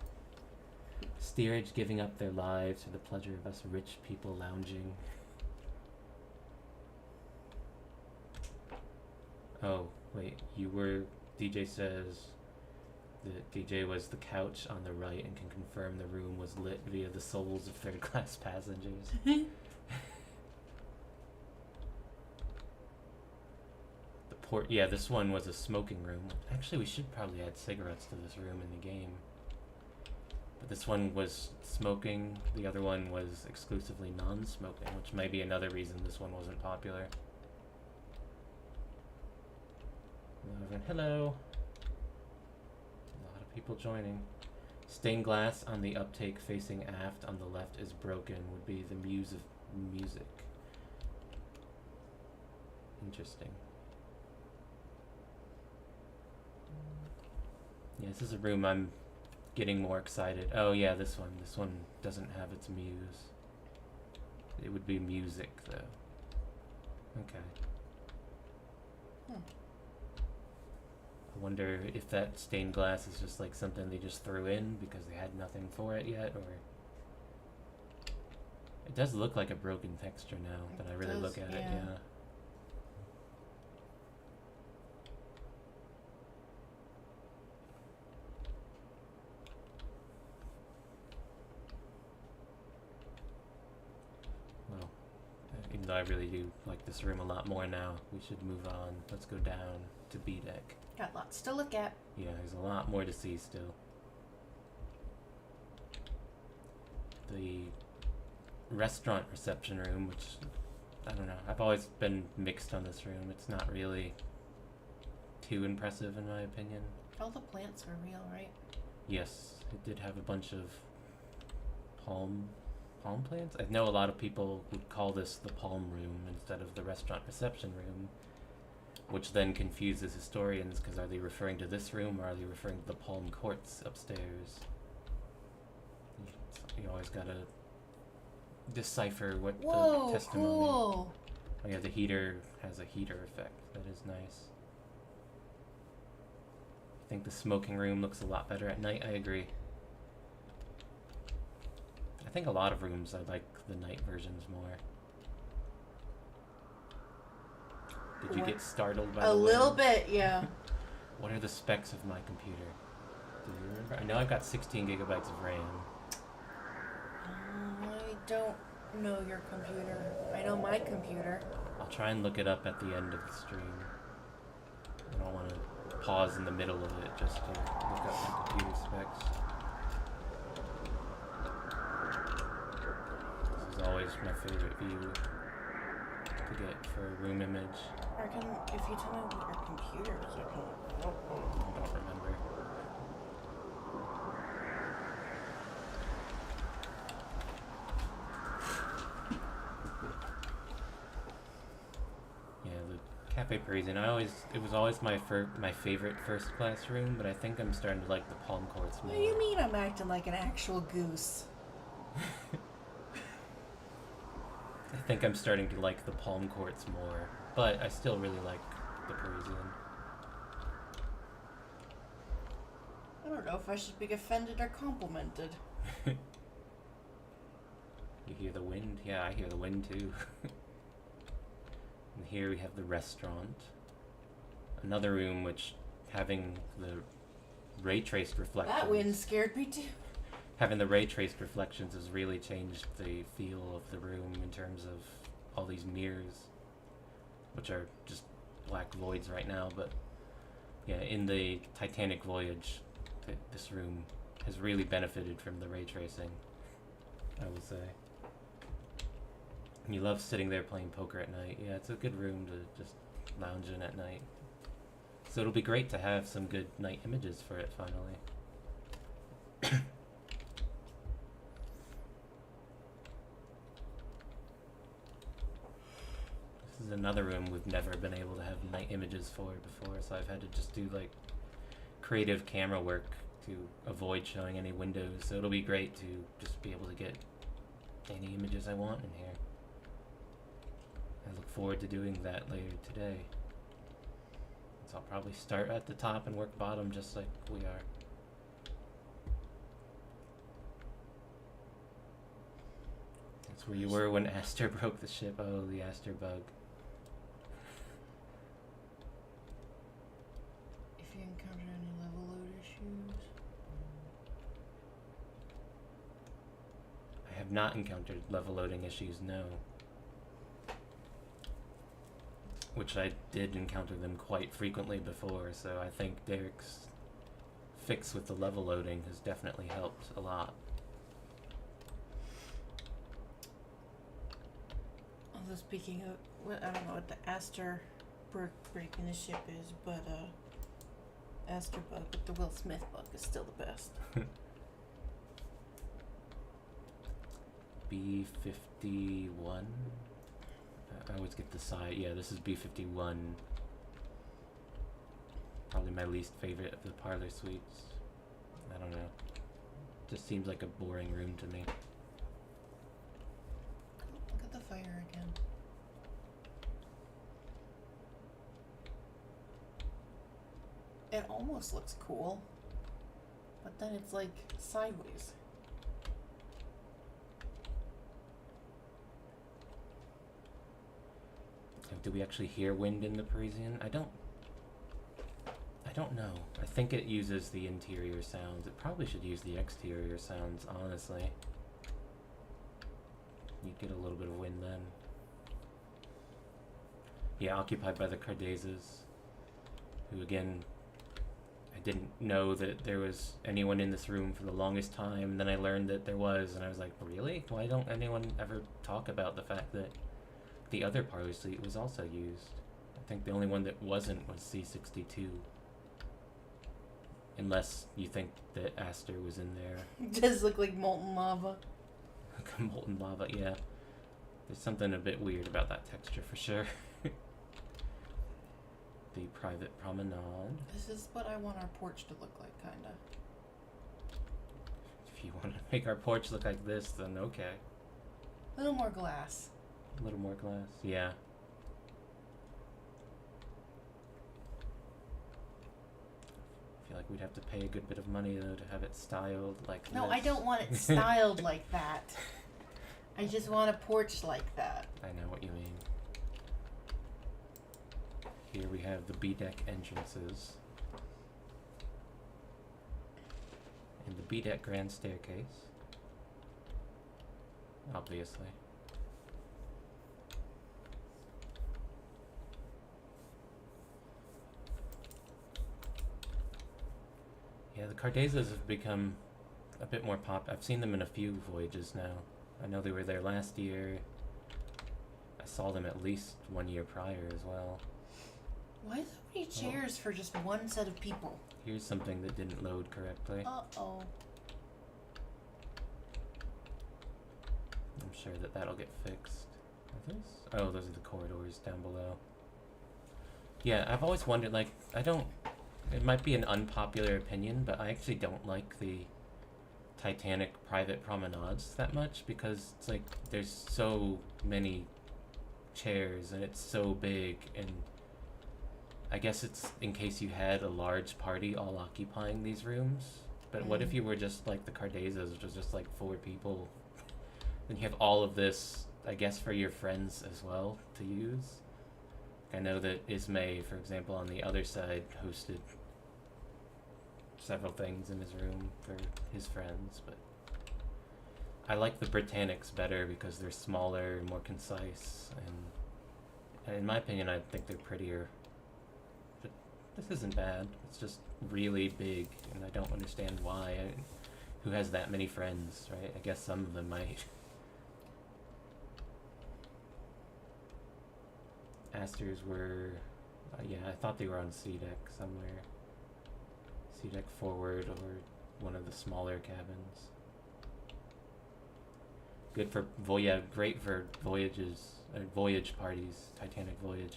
Steerage giving up their lives for the pleasure of us rich people lounging. Oh, wait, DJ says that DJ was the couch on the right and can confirm the room was lit via the souls of third class passengers. Yeah, this one was a smoking room. Actually, we should probably add cigarettes to this room in the game. But this one was smoking, the other one was exclusively non-smoking, which might be another reason this one wasn't popular. Hello! A lot of people joining. Stained glass on the uptake facing aft on the left is broken, would be the muse of music. Interesting. Yeah, this is a room I'm getting more excited. Oh yeah, this one. This one doesn't have its muse. It would be music, though. Okay. I wonder if that stained glass is just like something they just threw in because they had nothing for it yet, or... It does look like a broken texture now that I really look at it, yeah. Even though I really do like this room a lot more now, we should move on. Let's go down to B deck. Got lots to look at. Yeah, there's a lot more to see still. The restaurant reception room, which, I don't know, I've always been mixed on this room. It's not really too impressive in my opinion. All the plants are real, right? Yes, it did have a bunch of palm plants? I know a lot of people would call this the palm room instead of the restaurant reception room, which then confuses historians because are they referring to this room or are they referring to the palm courts upstairs? You always gotta decipher what the testimony... Cool. Oh yeah, the heater has a heater effect. That is nice. I think the smoking room looks a lot better at night. I agree. I think a lot of rooms I like the night versions more. Did you get startled by a little bit, yeah. What are the specs of my computer? Do you remember? I know I've got 16 gigabytes of RAM. I don't know your computer. I know my computer. I'll try and look it up at the end of the stream. I don't want to pause in the middle of it just to look up my computer specs. This is always my favorite view to get for a room image. If you tell me what your computer is, I don't remember. Cafe Parisian. It was always my favorite first class room, but I think I'm starting to like the palm courts more. What do you mean I'm acting like an actual goose? I think I'm starting to like the palm courts more, but I still really like the Parisian. I don't know if I should be offended or complimented. You hear the wind? Yeah, I hear the wind too. And here we have the restaurant. Another room which, having the ray traced reflections. That wind scared me too. Having the ray traced reflections has really changed the feel of the room in terms of all these mirrors, which are just black voids right now. But yeah, in the Titanic voyage, this room has really benefited from the ray tracing, I will say. You love sitting there playing poker at night. Yeah, it's a good room to just lounge in at night. So it'll be great to have some good night images for it finally. This is another room we've never been able to have night images for before, so I've had to just do like creative camera work to avoid showing any windows. So it'll be great to just be able to get any images I want in here. I look forward to doing that later today. So I'll probably start at the top and work bottom just like we are. That's where you were when Aster broke the ship. Oh, the Aster bug. If you encounter any level load issues. I have not encountered level loading issues, no. Which I did encounter them quite frequently before, so I think Derek's fix with the level loading has definitely helped a lot. Although speaking of, I don't know what the Aster breaking the ship is, but Aster bug with the Will Smith bug is still the best. B51. I always get the side. Yeah, this is B51. Probably my least favorite of the parlor suites. I don't know. Just seems like a boring room to me. Look at the fire again. It almost looks cool, but then it's like sideways. Do we actually hear wind in the Parisian? I don't know. I think it uses the interior sounds. It probably should use the exterior sounds, honestly. You'd get a little bit of wind then. Yeah, occupied by the Cardezes, who again, I didn't know that there was anyone in this room for the longest time, and then I learned that there was, and I was like, really? Why don't anyone ever talk about the fact that the other parlor suite was also used? I think the only one that wasn't was C62. Unless you think that Aster was in there. It does look like molten lava. Molten lava, yeah. There's something a bit weird about that texture for sure. The private promenade. This is what I want our porch to look like, kinda. If you want to make our porch look like this, then okay. A little more glass. A little more glass, yeah. I feel like we'd have to pay a good bit of money though to have it styled like this. No, I don't want it styled like that. I just want a porch like that. I know what you mean. Here we have the B-deck entrances. And the B-deck grand staircase. Obviously. Yeah, the Cardezes have become a bit more pop. I've seen them in a few voyages now. I know they were there last year. I saw them at least 1 year prior as well. Why so many chairs for just one set of people? Here's something that didn't load correctly. Uh-oh. I'm sure that that'll get fixed. Are those? Oh, those are the corridors down below. Yeah, I've always wondered, like, it might be an unpopular opinion, but I actually don't like the Titanic private promenades that much because it's like there's so many chairs and it's so big, and I guess it's in case you had a large party all occupying these rooms. But what if you were just like the Cardezas, which was just like 4 people? Then you have all of this, I guess, for your friends as well to use. I know that Ismay, for example, on the other side, hosted several things in his room for his friends, but I like the Britannics better because they're smaller and more concise, and in my opinion, I think they're prettier. But this isn't bad. It's just really big, and I don't understand why. Who has that many friends, right? I guess some of them might. Asters were, yeah, I thought they were on C deck somewhere. C deck forward or one of the smaller cabins. Good for great for voyages, voyage parties, Titanic voyage.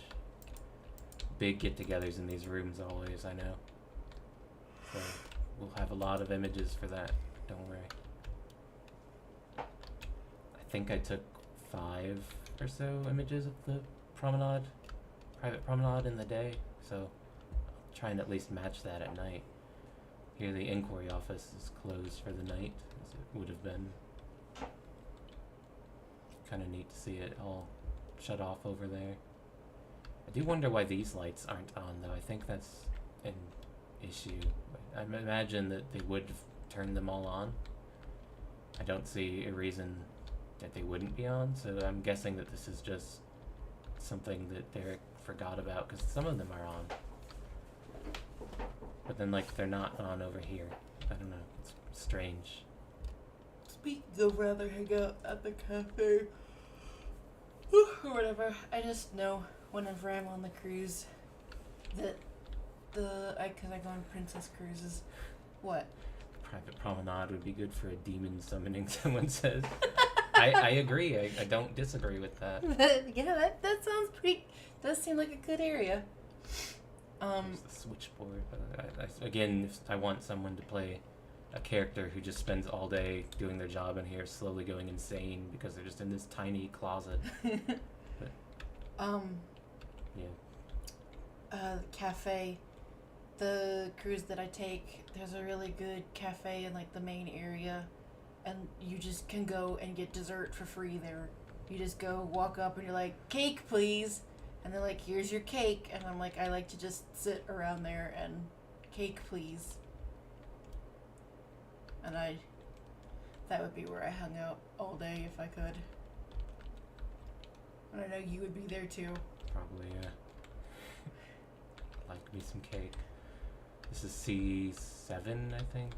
Big get-togethers in these rooms always, I know. So we'll have a lot of images for that, don't worry. I think I took 5 or so images of the private promenade in the day, so I'll try and at least match that at night. Here the inquiry office is closed for the night, as it would have been. Kind of neat to see it all shut off over there. I do wonder why these lights aren't on, though. I think that's an issue. I imagine that they would have turned them all on. I don't see a reason that they wouldn't be on, so I'm guessing that this is just something that Derek forgot about, because some of them are on. But then, like, they're not on over here. I don't know. It's strange. Speaking of rather hang out at the cafe or whatever, I just know whenever I'm on the cruise that because I go on princess cruises. What? Private promenade would be good for a demon summoning, someone says. I agree. I don't disagree with that. Yeah, that sounds pretty. Does seem like a good area. There's the switchboard. Again, if I want someone to play a character who just spends all day doing their job in here, slowly going insane because they're just in this tiny closet. But, yeah. Cafe. The cruise that I take, there's a really good cafe in like the main area, and you just can go and get dessert for free there. You just go walk up and you're like, cake please, and they're like, here's your cake, and I'm like, I like to just sit around there and cake please. And that would be where I hung out all day if I could. And I know you would be there too. Probably, yeah. Like me some cake. This is C7, I think.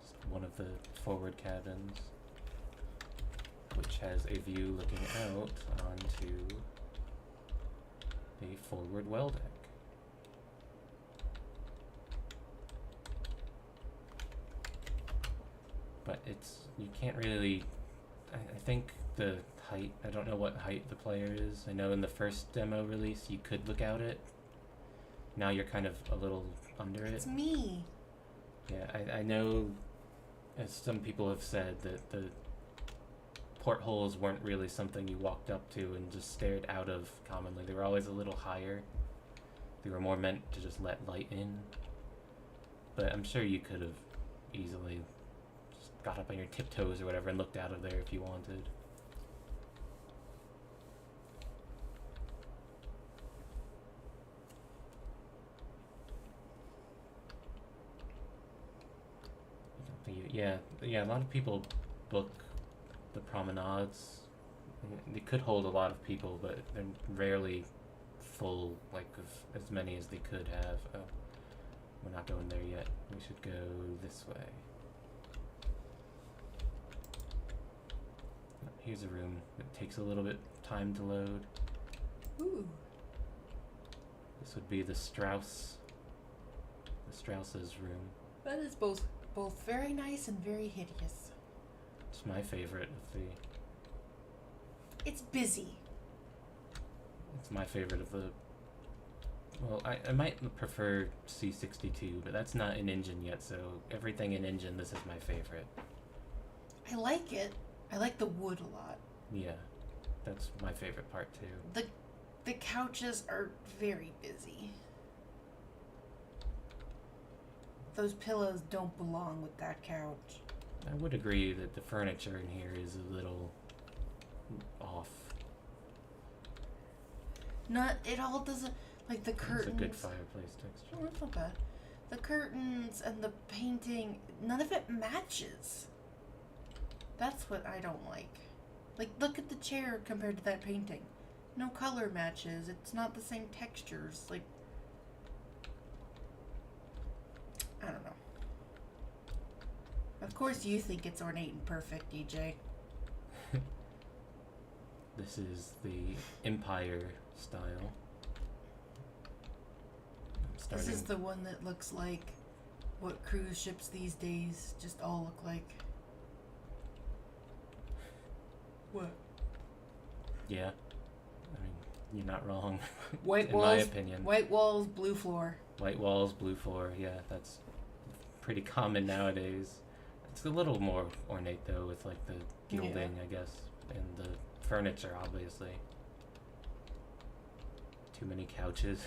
Just one of the forward cabins, which has a view looking out onto the forward well deck. But you can't really, I think the height, I don't know what height the player is. I know in the first demo release you could look out it. Now you're kind of a little under it. It's me. Yeah, I know, as some people have said, that the portholes weren't really something you walked up to and just stared out of commonly. They were always a little higher. They were more meant to just let light in. But I'm sure you could have easily just got up on your tiptoes or whatever and looked out of there if you wanted. Yeah, a lot of people book the promenades. They could hold a lot of people, but they're rarely full, like, of as many as they could have. Oh, we're not going there yet. We should go this way. Here's a room that takes a little bit of time to load. Ooh. This would be the Strauss's room. That is both very nice and very hideous. It's my favorite of the... It's busy. It's my favorite of the... Well, I might prefer C62, but that's not in engine yet, so everything in engine, this is my favorite. I like it. I like the wood a lot. Yeah, that's my favorite part too. The couches are very busy. Those pillows don't belong with that couch. I would agree that the furniture in here is a little off. It all doesn't, like the curtains. It's a good fireplace texture. Oh, that's not bad. The curtains and the painting, none of it matches. That's what I don't like. Like, look at the chair compared to that painting. No color matches. It's not the same textures. Like, I don't know. Of course you think it's ornate and perfect, DJ. This is the Empire style. This is the one that looks like what cruise ships these days just all look like. What? Yeah. I mean, you're not wrong. White in walls, my opinion. White walls, blue floor. White walls, blue floor. Yeah, that's pretty common nowadays. It's a little more ornate though, with like the gilding, I guess, and the furniture, obviously. Too many couches.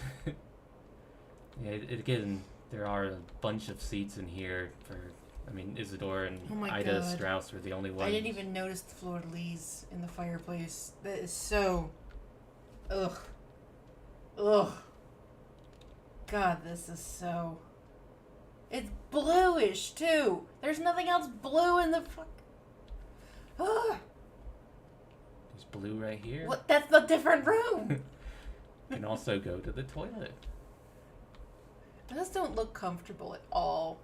Yeah, again, there are a bunch of seats in here for. I mean, Isidore and Ida God. Strauss were the only ones. I didn't even notice the fleur-de-lis in the fireplace. That is so... Ugh. Ugh. God, this is so... It's bluish, too. There's nothing else blue in the fuck... Ugh. There's blue right here. What? That's a different room. You can also go to the toilet. Those don't look comfortable at all.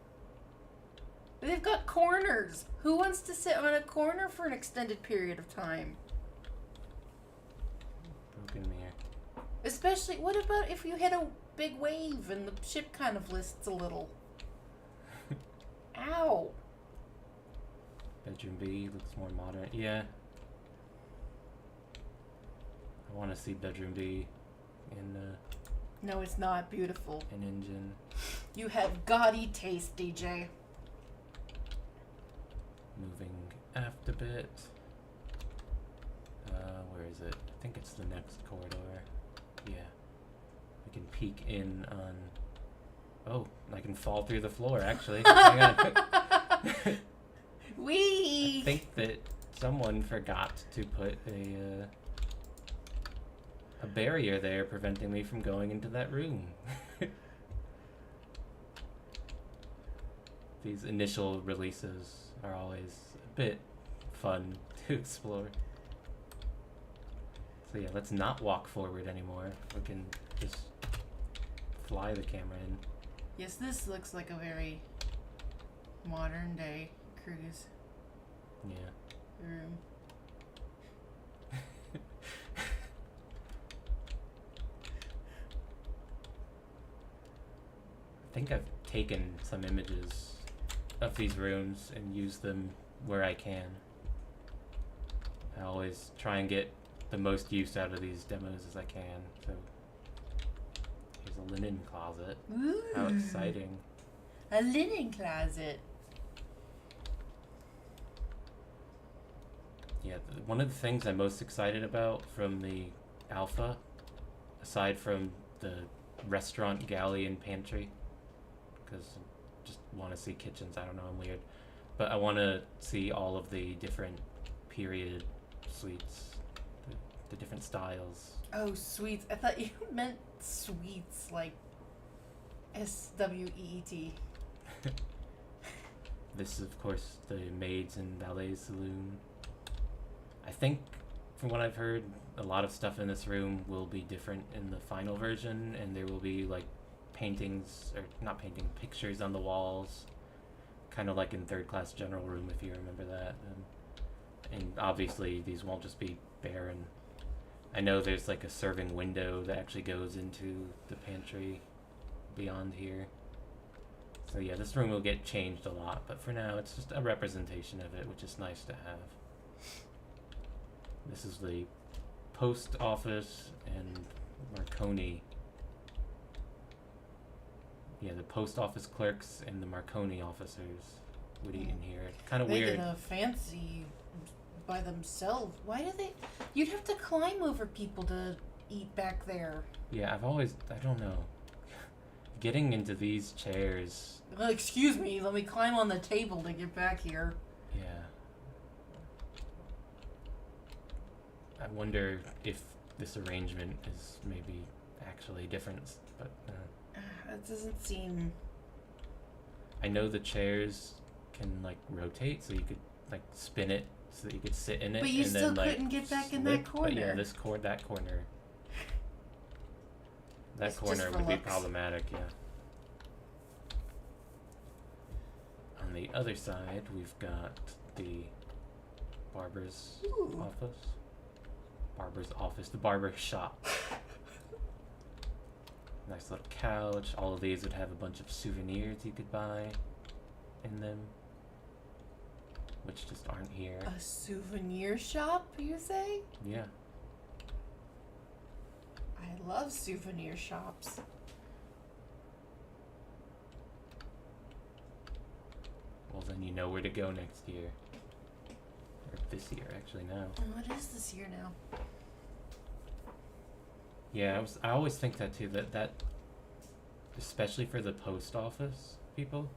They've got corners. Who wants to sit on a corner for an extended period of time? Broken mirror. Especially, what about if you hit a big wave and the ship kind of lists a little? Ow. Bedroom B looks more modern. Yeah. I want to see Bedroom B in No, it's not beautiful. an engine. You have gaudy taste, DJ. Moving aft a bit. Where is it? I think it's the next corridor. Yeah. We can peek in on... Oh, I can fall through the floor, actually. Hang on. Whee! I think that someone forgot to put a barrier there preventing me from going into that room. These initial releases are always a bit fun to explore. So yeah, let's not walk forward anymore. We can just fly the camera in. Yes, this looks like a very modern day cruise Yeah. room. I think I've taken some images of these rooms and used them where I can. I always try and get the most use out of these demos as I can. So here's a linen closet. Ooh. How exciting. A linen closet. Yeah, one of the things I'm most excited about from the alpha, aside from the restaurant, galley, and pantry, because I just want to see kitchens. I don't know, I'm weird. But I want to see all of the different period suites, the different styles. Oh, sweets. I thought you meant sweets, like SWEET. This is, of course, the maids and valet saloon. I think, from what I've heard, a lot of stuff in this room will be different in the final version, and there will be, like, paintings, or not painting, pictures on the walls, kind of like in Third Class General Room, if you remember that. And obviously, these won't just be barren. I know there's, like, a serving window that actually goes into the pantry beyond here. So yeah, this room will get changed a lot, but for now, it's just a representation of it, which is nice to have. This is the post office and Marconi. Yeah, the post office clerks and the Marconi officers would eat in here. Kind of They weird. get a fancy by themselves. Why do they? You'd have to climb over people to eat back there. Yeah, I don't know. Getting into these chairs. Excuse me, let me climb on the table to get back here. Yeah. I wonder if this arrangement is maybe actually different, but That doesn't seem. I know the chairs can like rotate, so you could like spin it so that you could sit in it. But you and still then, like, couldn't get back in slip. that corner. But yeah, that corner. That It's corner just for would be looks. problematic, yeah. On the other side, we've got the barber's Ooh. office. The barber shop. Nice little couch. All of these would have a bunch of souvenirs you could buy in them, which just aren't here. A souvenir shop, you say? Yeah. I love souvenir shops. Well, then you know where to go next year. Or this year, actually, now. What is this year now? Yeah, I always think that too, that especially for the post office people,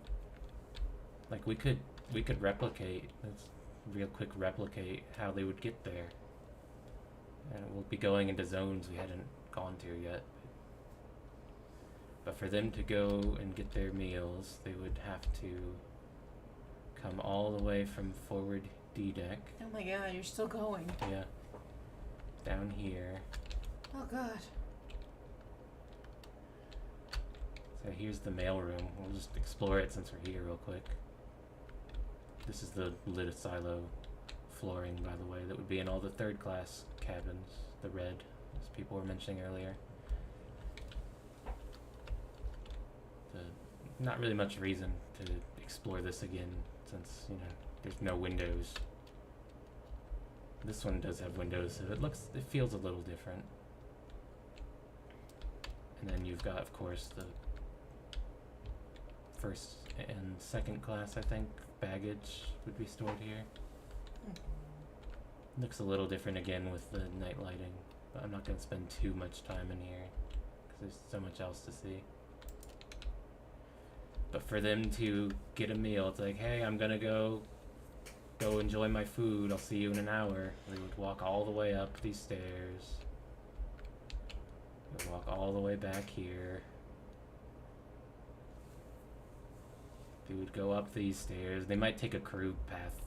like we could replicate, let's real quick replicate how they would get there. And we'll be going into zones we hadn't gone to yet. But for them to go and get their meals, they would have to come all the way from forward D deck. Oh my god, you're still going. Yeah. Down here. Oh god. So here's the mailroom. We'll just explore it since we're here real quick. This is the lit silo flooring, by the way, that would be in all the third class cabins. The red, as people were mentioning earlier. Not really much reason to explore this again since, you know, there's no windows. This one does have windows, so it feels a little different. And then you've got, of course, the first and second class, I think, baggage would be stored here. Looks a little different again with the night lighting, but I'm not going to spend too much time in here because there's so much else to see. But for them to get a meal, it's like, hey, I'm gonna go enjoy my food. I'll see you in an hour. They would walk all the way up these stairs. They would walk all the way back here. They would go up these stairs. They might take a crew path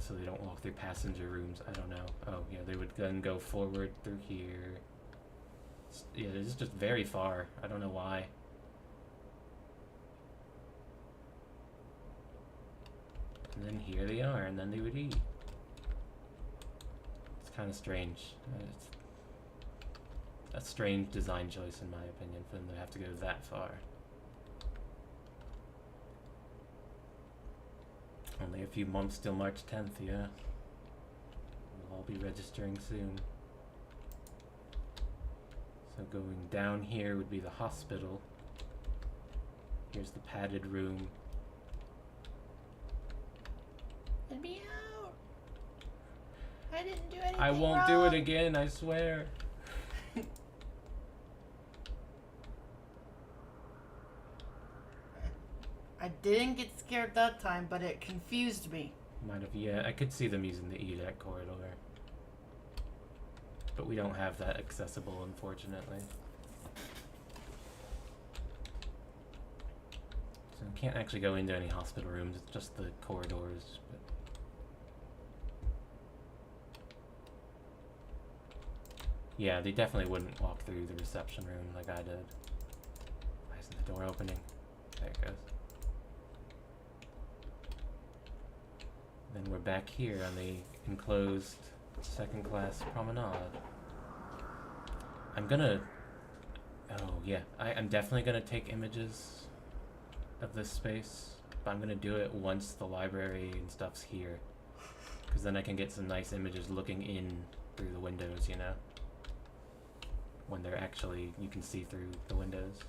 so they don't walk through passenger rooms. I don't know. Oh, yeah, they would then go forward through here. Yeah, this is just very far. I don't know why. And then here they are, and then they would eat. It's kind of strange. It's a strange design choice, in my opinion, for them to have to go that far. Only a few months till March 10th, yeah. We'll all be registering soon. So going down here would be the hospital. Here's the padded room. Let me out. I didn't do anything I won't wrong. do it again, I swear. I didn't get scared that time, but it confused me. Might have, yeah. I could see them using the E-deck corridor. But we don't have that accessible, unfortunately. So we can't actually go into any hospital rooms, it's just the corridors. But yeah, they definitely wouldn't walk through the reception room like I did. Why isn't the door opening? There it goes. Then we're back here on the enclosed second class promenade. I'm gonna... Oh, yeah. I'm definitely gonna take images of this space, but I'm gonna do it once the library and stuff's here. Because then I can get some nice images looking in through the windows, you know? When they're actually, you can see through the windows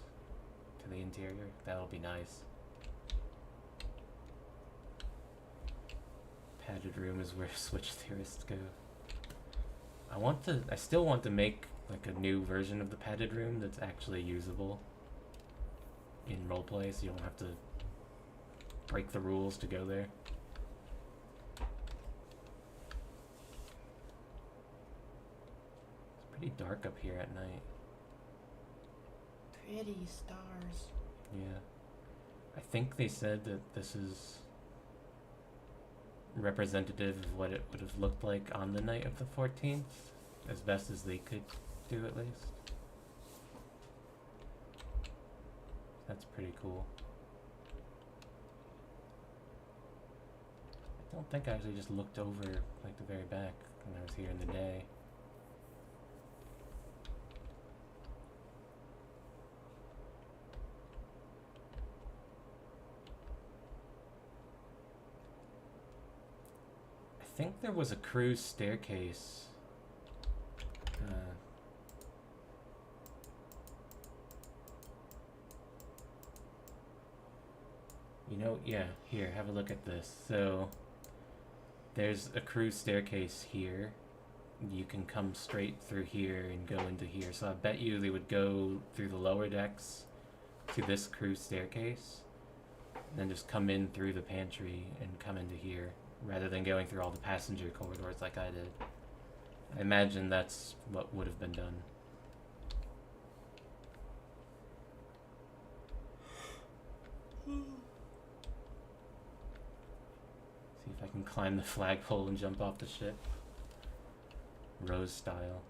to the interior. That'll be nice. Padded room is where switch theorists go. I still want to make like a new version of the padded room that's actually usable in roleplay, so you don't have to break the rules to go there. It's pretty dark up here at night. Pretty stars. Yeah. I think they said that this is representative of what it would have looked like on the night of the 14th, as best as they could do at least. That's pretty cool. I don't think I actually just looked over like the very back when I was here in the day. I think there was a cruise staircase. You know, yeah, here, have a look at this. So, there's a cruise staircase here. You can come straight through here and go into here. So I bet you they would go through the lower decks to this cruise staircase, and then just come in through the pantry and come into here, rather than going through all the passenger corridors like I did. I imagine that's what would have been done. See if I can climb the flagpole and jump off the ship. Rose style.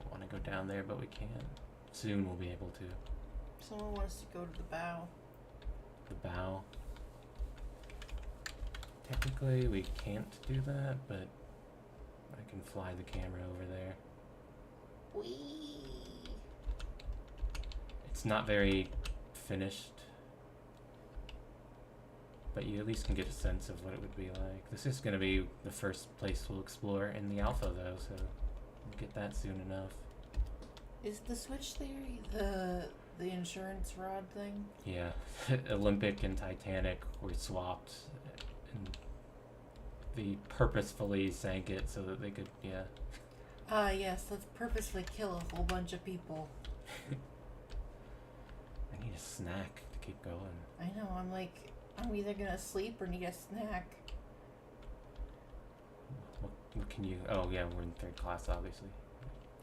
I want to go down there, but we can't. Soon we'll be able to. Someone wants to go to the bow. The bow. Technically, we can't do that, but I can fly the camera over there. Whee! It's not very finished, but you at least can get a sense of what it would be like. This is going to be the first place we'll explore in the alpha, though, so we'll get that soon enough. Is the switch theory the insurance rod thing? Yeah, Olympic and Titanic were swapped, and they purposefully sank it so that they could, yeah. Yes, let's purposefully kill a whole bunch of people. I need a snack to keep going. I know, I'm either gonna sleep or need a snack. What can you, oh yeah, we're in third class, obviously.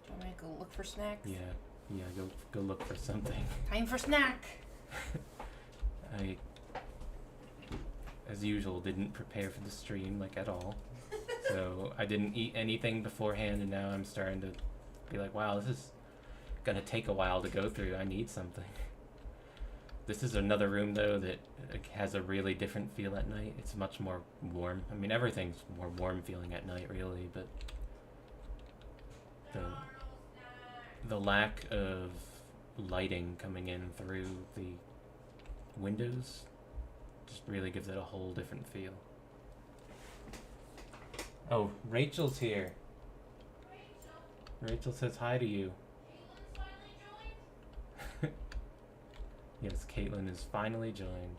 Do you want me to go look for snacks? Yeah, go look for something. Time for snack! I, as usual, didn't prepare for the stream, like, at all. So I didn't eat anything beforehand, and now I'm starting to be like, wow, this is gonna take a while to go through. I need something. This is another room, though, that has a really different feel at night. It's much more warm. I mean, everything's more warm feeling at night, really, but the lack of lighting coming in through the windows just really gives it a whole different feel. Oh, Rachel's here. Rachel says hi to you. Yes, Caitlin is finally joined.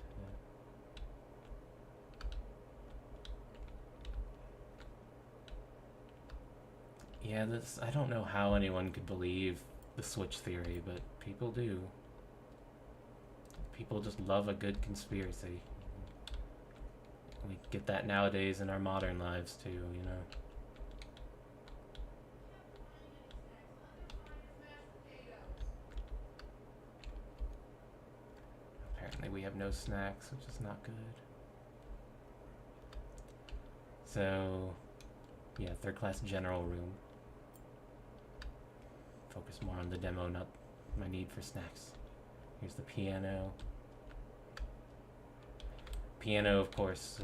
Yeah, this, I don't know how anyone could believe the switch theory, but people do. People just love a good conspiracy. We get that nowadays in our modern lives too, you know. Apparently we have no snacks, which is not good. So, yeah, third class general room. Focus more on the demo, not my need for snacks. Here's the piano. Piano, of course,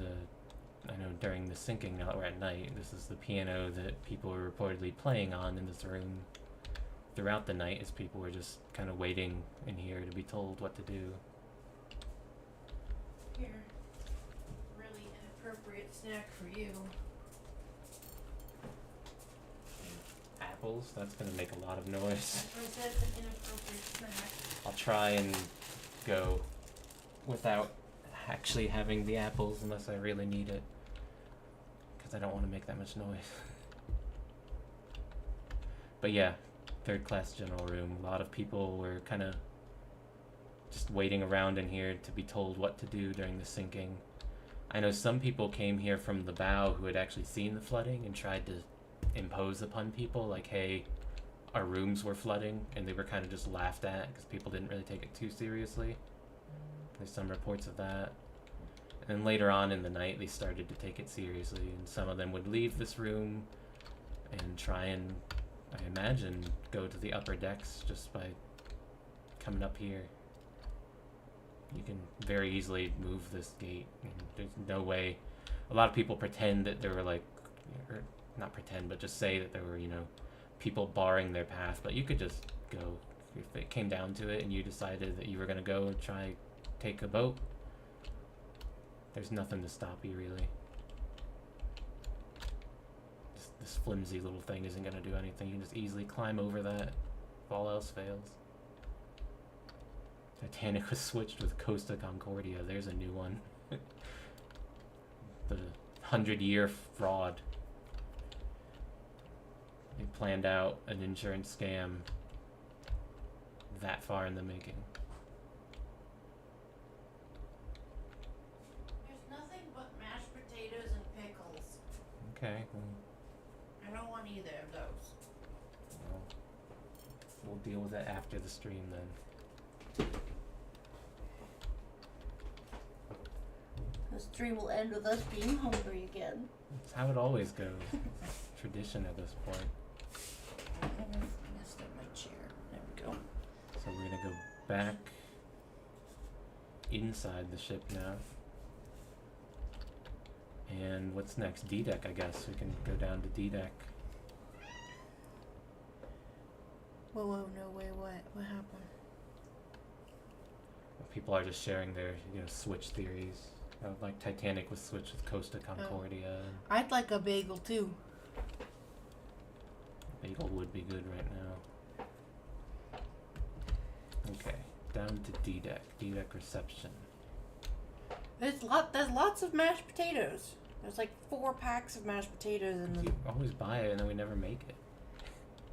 I know during the sinking, now that we're at night, this is the piano that people were reportedly playing on in this room throughout the night, as people were just kind of waiting in here to be told what to do. Here, really inappropriate snack for you. apples. That's gonna make a lot of noise. That's why I said it's an inappropriate snack. I'll try and go without actually having the apples unless I really need it. Because I don't want to make that much noise. But yeah, third class general room. A lot of people were kind of just waiting around in here to be told what to do during the sinking. I know some people came here from the bow who had actually seen the flooding and tried to impose upon people, like, hey, our rooms were flooding, and they were kind of just laughed at because people didn't really take it too seriously. There's some reports of that. And then later on in the night, they started to take it seriously, and some of them would leave this room and try and, I imagine, go to the upper decks just by coming up here. You can very easily move this gate. And there's no way. A lot of people pretend that there were like, or not pretend, but just say that there were, you know, people barring their path. But you could just go if it came down to it, and you decided that you were gonna go and try take a boat. There's nothing to stop you really. This flimsy little thing isn't gonna do anything. You can just easily climb over that if all else fails. Titanic was switched with Costa Concordia. There's a new one. The 100-year fraud. They planned out an insurance scam that far in the making. There's nothing but mashed potatoes and pickles. Okay, well, I don't want either of those. well, we'll deal with that after the stream then. The stream will end with us being hungry again. That's how it always goes. Tradition at this point. I messed up my chair. There we go. So we're gonna go back inside the ship now. And what's next? D-deck, I guess. We can go down to D-deck. Whoa, no way, what? What happened? People are just sharing their, you know, switch theories. Like Titanic was switched with Costa Concordia. I'd like a bagel too. Bagel would be good right now. Okay, down to D-deck. D-deck reception. There's lots of mashed potatoes. There's like 4 packs of mashed potatoes in the. You always buy it and then we never make it.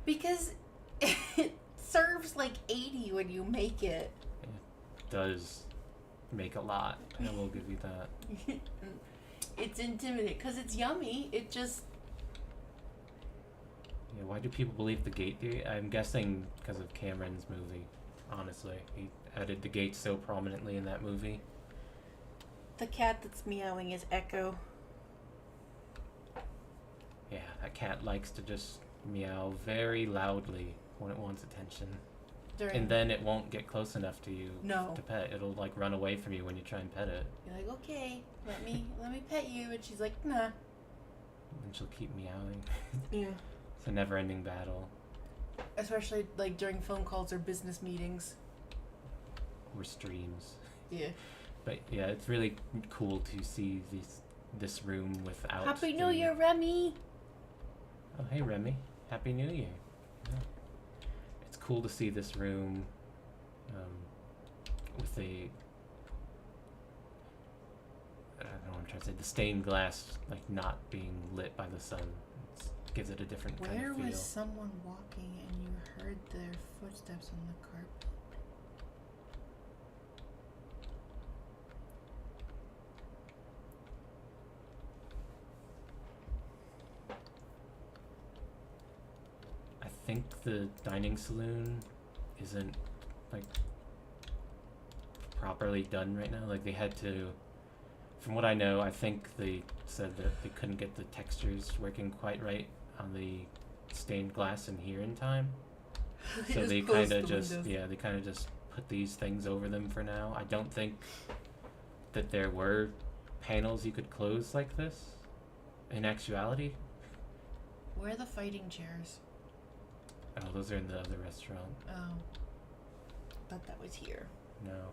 Because it serves like 80 when you make it. It does make a lot. I will give you that. It's intimidating because it's yummy. It just. Yeah, why do people believe the gate theory? I'm guessing because of Cameron's movie. Honestly, he added the gate so prominently in that movie. The cat that's meowing is Echo. Yeah, that cat likes to just meow very loudly when it wants attention. And then it won't get close enough to you to pet. It'll like run away from you when you try and pet it. You're like, okay, let me pet you, and she's like, nah. And she'll keep meowing. Yeah. It's a never-ending battle. Especially like during phone calls or business meetings. Or streams. Yeah. But yeah, it's really cool to see this room without. Happy New Year, Remy! Oh, hey Remy. Happy New Year. Yeah. It's cool to see this room with the, I don't know what I'm trying to say, the stained glass like not being lit by the sun. It gives it a different kind of feel. Where was someone walking and you heard their footsteps on the carpet? I think the dining saloon isn't like properly done right now. Like they had to, from what I know, I think they said that they couldn't get the textures working quite right on the stained glass in here in time. So they kind of just put these things over them for now. I don't think that there were panels you could close like this in actuality. Where are the fighting chairs? Oh, those are in the other restaurant. Oh. Thought that was here. No.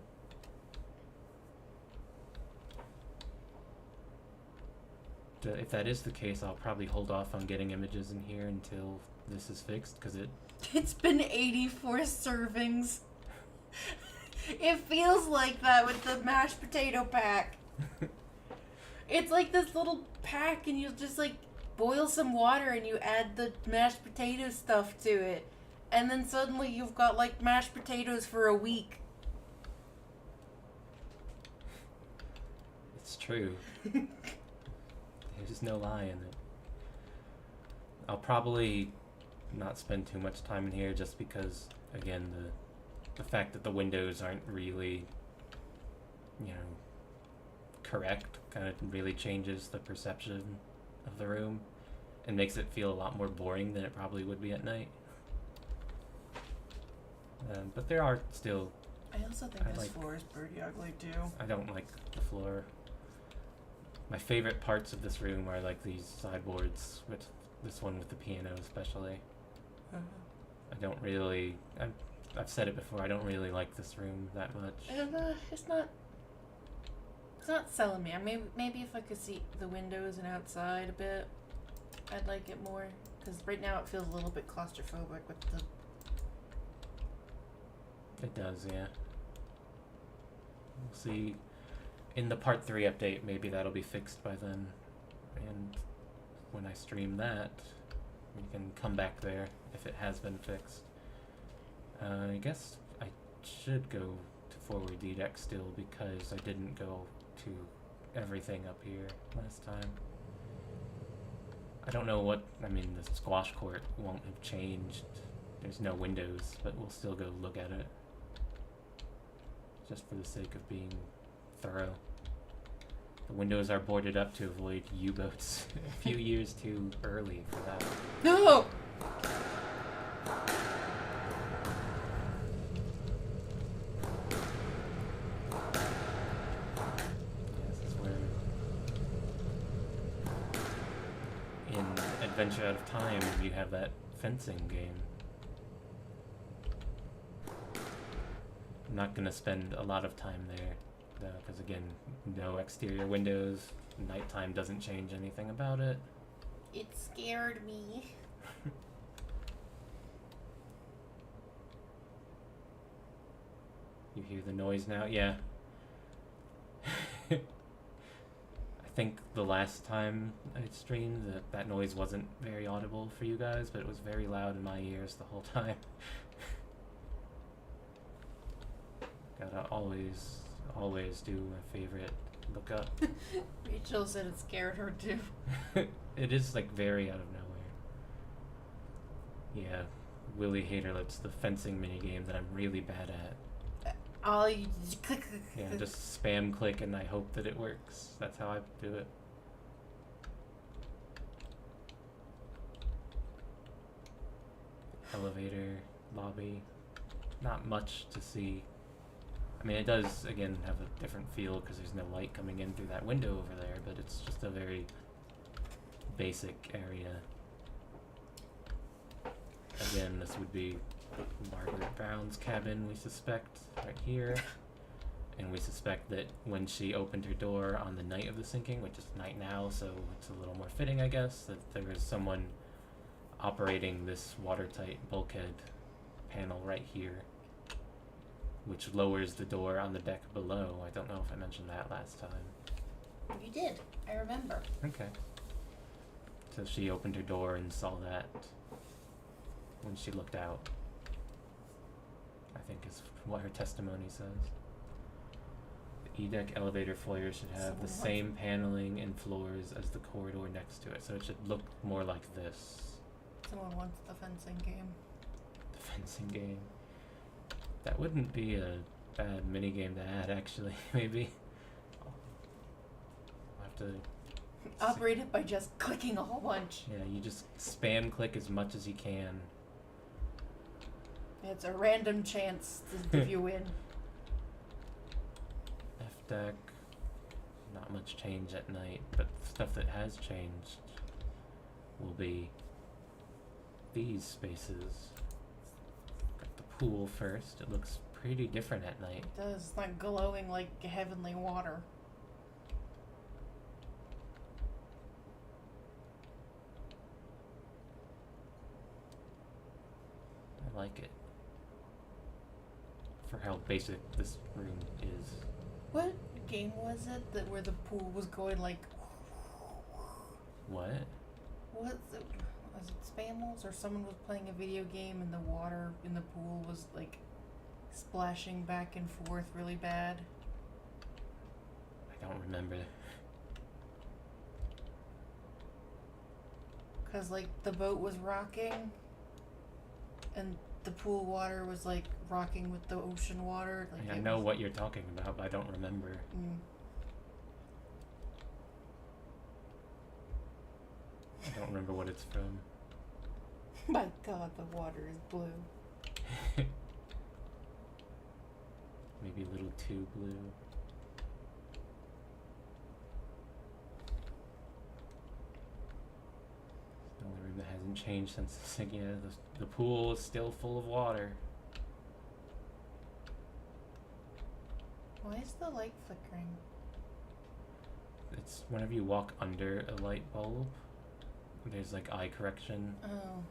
If that is the case, I'll probably hold off on getting images in here until this is fixed because it. It's been 84 servings. It feels like that with the mashed potato pack. It's like this little pack, and you just like boil some water and you add the mashed potato stuff to it. And then suddenly you've got like mashed potatoes for a week. It's true. There's no lie in it. I'll probably not spend too much time in here just because, again, the fact that the windows aren't really, correct kind of really changes the perception of the room and makes it feel a lot more boring than it probably would be at night. But there are still... I also think this floor is pretty ugly too. I don't like the floor. My favorite parts of this room are like these sideboards, with this one with the piano especially. I don't really... I've said it before, I don't really like this room that much. It's not selling me. Maybe if I could see the windows and outside a bit, I'd like it more. Because right now it feels a little bit claustrophobic with the... It does, yeah. We'll see. In the Part 3 update, maybe that'll be fixed by then. And when I stream that, we can come back there if it has been fixed. I guess I should go to forward deck still because I didn't go to everything up here last time. I don't know what... I mean, the squash court won't have changed. There's no windows, but we'll still go look at it. Just for the sake of being thorough. The windows are boarded up to avoid U-boats a few years too early for that. No! This is where in Adventure Out of Time you have that fencing game. I'm not going to spend a lot of time there, though, because again, no exterior windows, nighttime doesn't change anything about it. It scared me. You hear the noise now? Yeah. I think the last time I streamed, that noise wasn't very audible for you guys, but it was very loud in my ears the whole time. Gotta always do my favorite look up. Rachel said it scared her too. It is like very out of nowhere. Yeah, Willie Haterlips, the fencing minigame that I'm really bad at. All you click. Yeah, just spam click and I hope that it works. That's how I do it. Elevator, lobby, not much to see. I mean, it does, again, have a different feel because there's no light coming in through that window over there, but it's just a very basic area. Again, this would be Margaret Brown's cabin, we suspect, right here. And we suspect that when she opened her door on the night of the sinking, which is night now, so it's a little more fitting, I guess, that there was someone operating this watertight bulkhead panel right here, which lowers the door on the deck below. I don't know if I mentioned that last time. You did. I remember. Okay. So she opened her door and saw that when she looked out. I think is what her testimony says. The E-deck elevator foyer should have the same paneling and floors as the corridor next to it, so it should look more like this. Someone wants the fencing game. The fencing game. That wouldn't be a bad minigame to add, actually, maybe. I'll have to... Operate it by just clicking a whole bunch. Yeah, you just spam click as much as you can. It's a random chance if you win. F-deck. Not much change at night, but stuff that has changed will be these spaces. Got the pool first. It looks pretty different at night. It does. It's not glowing like heavenly water. for how basic this room is. What game was it that where the pool was going like? What? Was it Spambles or someone was playing a video game and the water in the pool was like splashing back and forth really bad? I don't remember. Cause like the boat was rocking, and the pool water was like rocking with the ocean water. Like I know what you're talking about, but I don't remember. I don't remember what it's from. My God, the water is blue. Maybe a little too blue. It's the only room that hasn't changed since the pool is still full of water. Why is the light flickering? It's whenever you walk under a light bulb, there's like eye correction. Oh.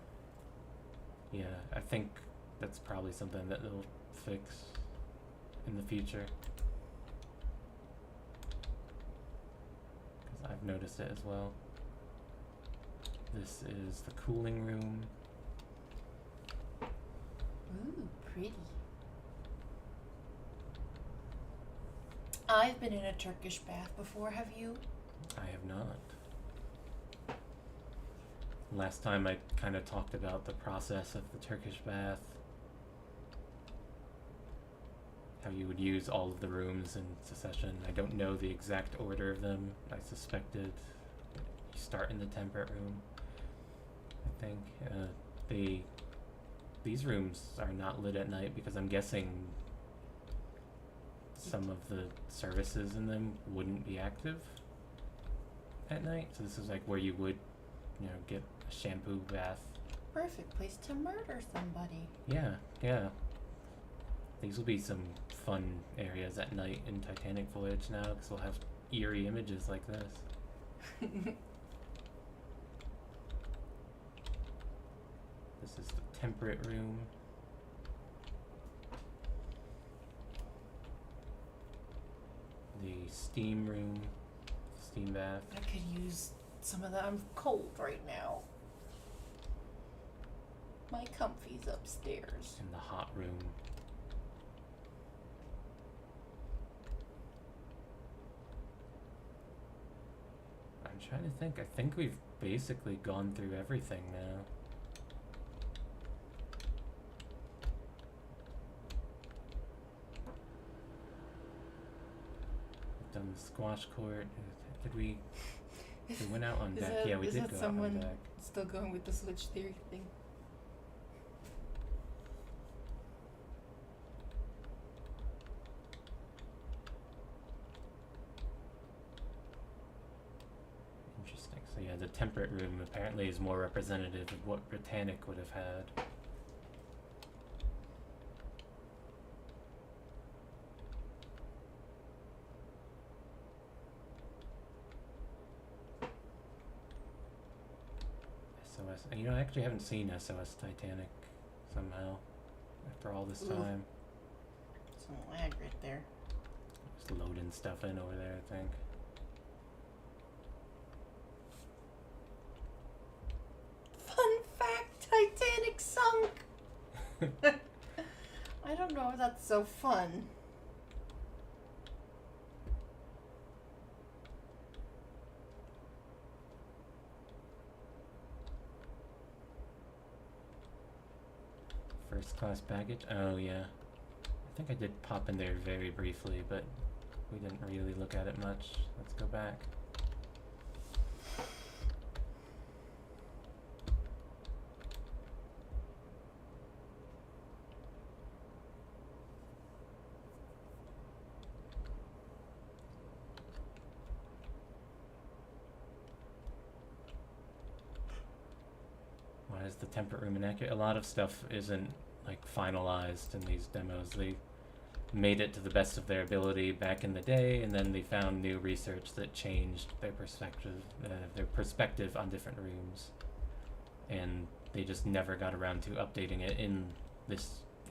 Yeah, I think that's probably something that they'll fix in the future. Because I've noticed it as well. This is the cooling room. Ooh, pretty. I've been in a Turkish bath before, have you? I have not. Last time I kind of talked about the process of the Turkish bath. How you would use all of the rooms in succession. I don't know the exact order of them. I suspected you start in the temperate room, I think. These rooms are not lit at night because I'm guessing some of the services in them wouldn't be active at night. So this is like where you would, get a shampoo bath. Perfect place to murder somebody. Yeah. These will be some fun areas at night in Titanic Voyage now because we'll have eerie images like this. This is the temperate room. The steam room, steam bath. I could use some of that. I'm cold right now. My comfy's upstairs. And the hot room. I'm trying to think. I think we've basically gone through everything now. We've done the squash court. Did we? We went out on deck. Yeah, we did go out on deck. Still going with the switch theory thing? Interesting. So yeah, the temperate room apparently is more representative of what Britannic would have had. SOS. And I actually haven't seen SOS Titanic somehow after all this time. Some lag right there. Just loading stuff in over there, I think. Fun fact, Titanic sunk! I don't know if that's so fun. First class baggage? Oh yeah. I think I did pop in there very briefly, but we didn't really look at it much. Let's go back. Why is the temperate room inaccurate? A lot of stuff isn't like finalized in these demos. They made it to the best of their ability back in the day, and then they found new research that changed their perspective on different rooms, and they just never got around to updating it in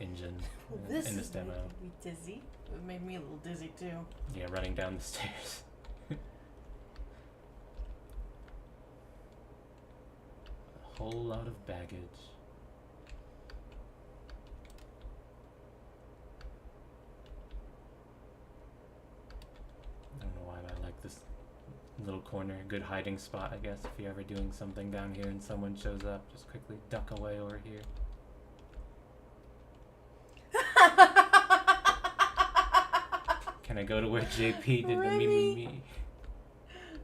engine Well, this in is this demo. making me dizzy. It made me a little dizzy too. Yeah, running down the stairs. A whole lot of baggage. I don't know why I like this little corner. Good hiding spot, I guess, if you're ever doing something down here and someone shows up. Just quickly duck away over here. Can I go to where JP did the me?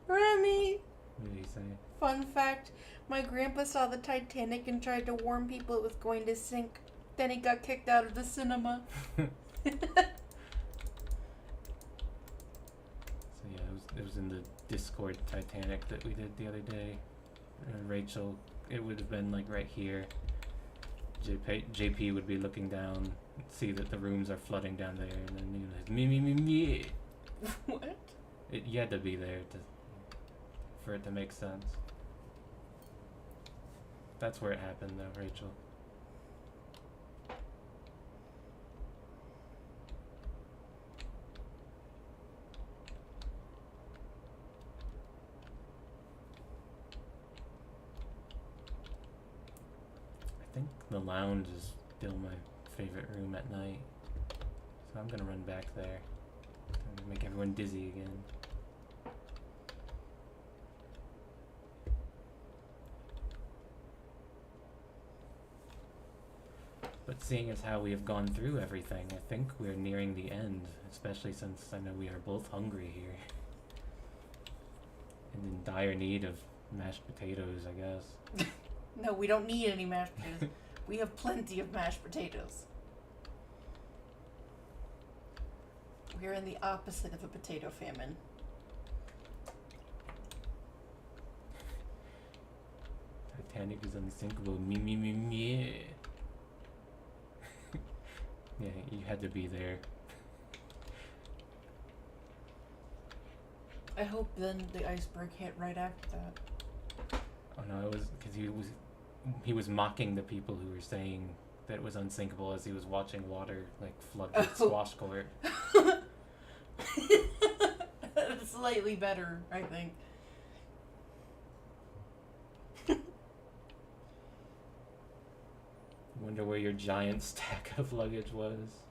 Remy! What did he say? Fun fact, my grandpa saw the Titanic and tried to warn people it was going to sink. Then he got kicked out of the cinema. So yeah, it was in the Discord Titanic that we did the other day. Rachel, it would have been like right here. JP would be looking down, see that the rooms are flooding down there, and then he was like, me. What? You had to be there for it to make sense. That's where it happened though, Rachel. I think the lounge is still my favorite room at night. So I'm gonna run back there. I'm gonna make everyone dizzy again. But seeing as how we have gone through everything, I think we're nearing the end, especially since I know we are both hungry here. And in dire need of mashed potatoes, I guess. No, we don't need any mashed potatoes. We have plenty of mashed potatoes. We're in the opposite of a potato famine. Titanic is unsinkable. Me. Yeah, you had to be there. I hope then the iceberg hit right after that. Oh no, it was because he was mocking the people who were saying that it was unsinkable as he was watching water like flood the squash court. Slightly better, I think. Wonder where your giant stack of luggage was.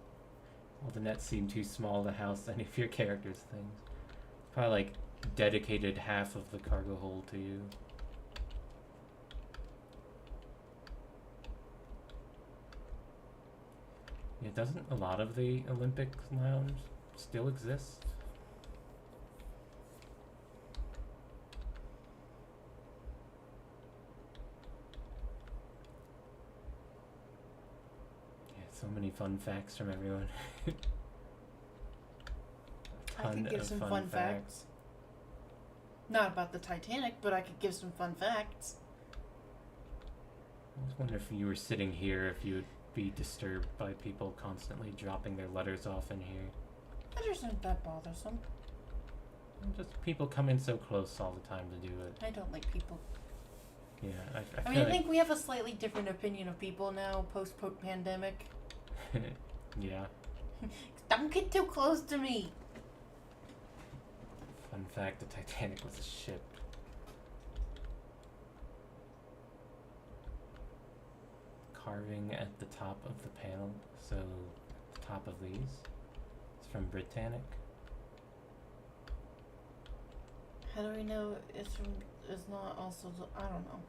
All the nets seem too small to house any of your characters' things. Probably like dedicated half of the cargo hold to you. Yeah, doesn't a lot of the Olympic Lounge still exist? So many fun facts from everyone. I could give some fun facts. Not about the Titanic, but I could give some fun facts. I just wonder if you were sitting here, if you would be disturbed by people constantly dropping their letters off in here. Letters aren't that bothersome. Just people come in so close all the time to do it. I don't like people. Yeah, I mean, I think we have a slightly different opinion of people now, post-pandemic. Yeah. Don't get too close to me. Fun fact, the Titanic was a ship. Carving at the top of the panel, so the top of these. It's from Britannic. How do we know it's not also, I don't know.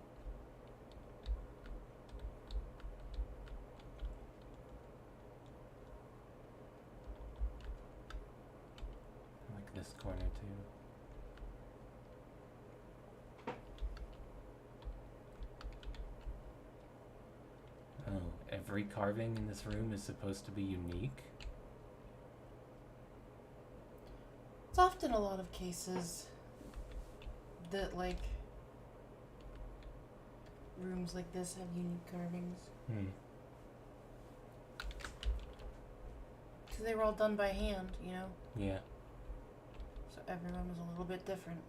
This corner too. Oh, every carving in this room is supposed to be unique? It's often a lot of cases that, like, rooms like this have unique carvings. Because they were all done by hand, you know? Yeah. So everyone was a little bit different.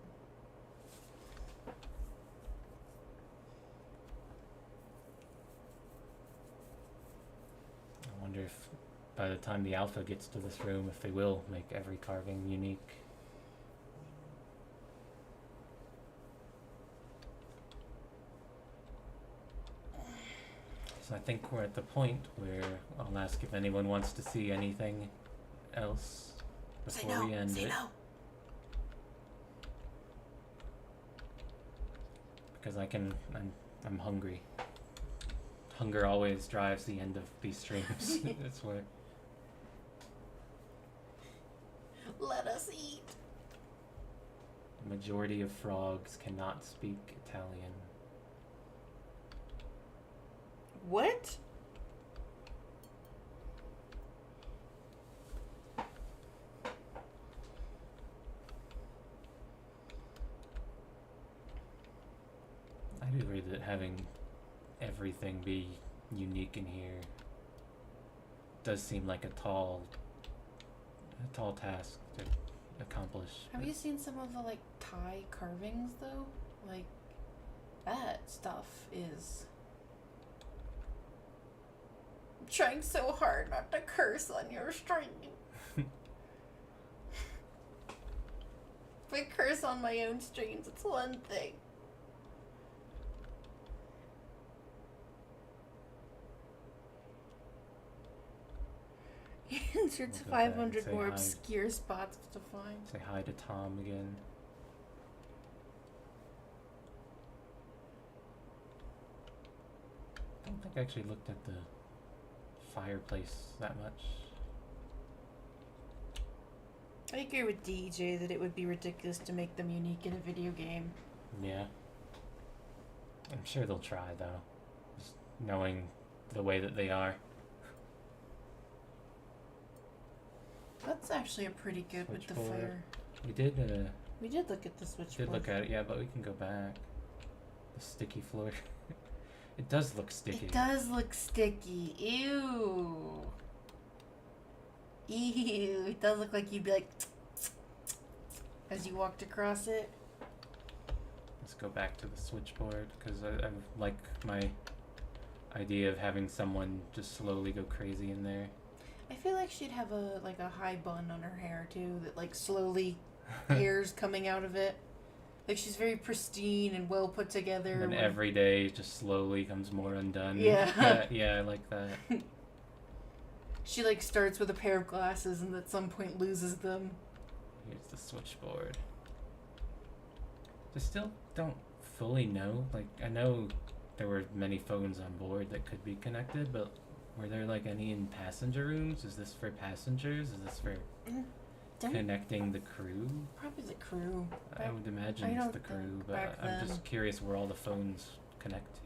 I wonder if by the time the alpha gets to this room, if they will make every carving unique. So I think we're at the point where I'll ask if anyone wants to see anything else before we end it. Because I'm hungry. Hunger always drives the end of these streams. That's where. Let us eat. The majority of frogs cannot speak Italian. What? I do agree that having everything be unique in here does seem like a tall task to accomplish. Have you seen some of the like Thai carvings though? Like that stuff is. I'm trying so hard not to curse on your stream. If I curse on my own streams, it's one thing. Answered to 500 more obscure spots to find. Say hi to Tom again. I don't think I actually looked at the fireplace that much. I agree with DJ that it would be ridiculous to make them unique in a video game. Yeah. I'm sure they'll try though. Just knowing the way that they are. That's actually a pretty good with the fire. We did look at the switchboard. Did look at it, yeah, but we can go back. The sticky floor. It does look sticky. It does look sticky. Ew. Ew. It does look like you'd be like as you walked across it. Let's go back to the switchboard because I like my idea of having someone just slowly go crazy in there. I feel like she'd have a high bun on her hair too, that like slowly hair's coming out of it. Like she's very pristine and well put together. And then every day just slowly comes more undone. Yeah. Yeah, I like that. She like starts with a pair of glasses and at some point loses them. Here's the switchboard. I still don't fully know. Like I know there were many phones on board that could be connected, but were there like any in passenger rooms? Is this for passengers? Is this for connecting the crew? Probably the crew. I would imagine it's the crew, but I'm just curious where all the phones connect to.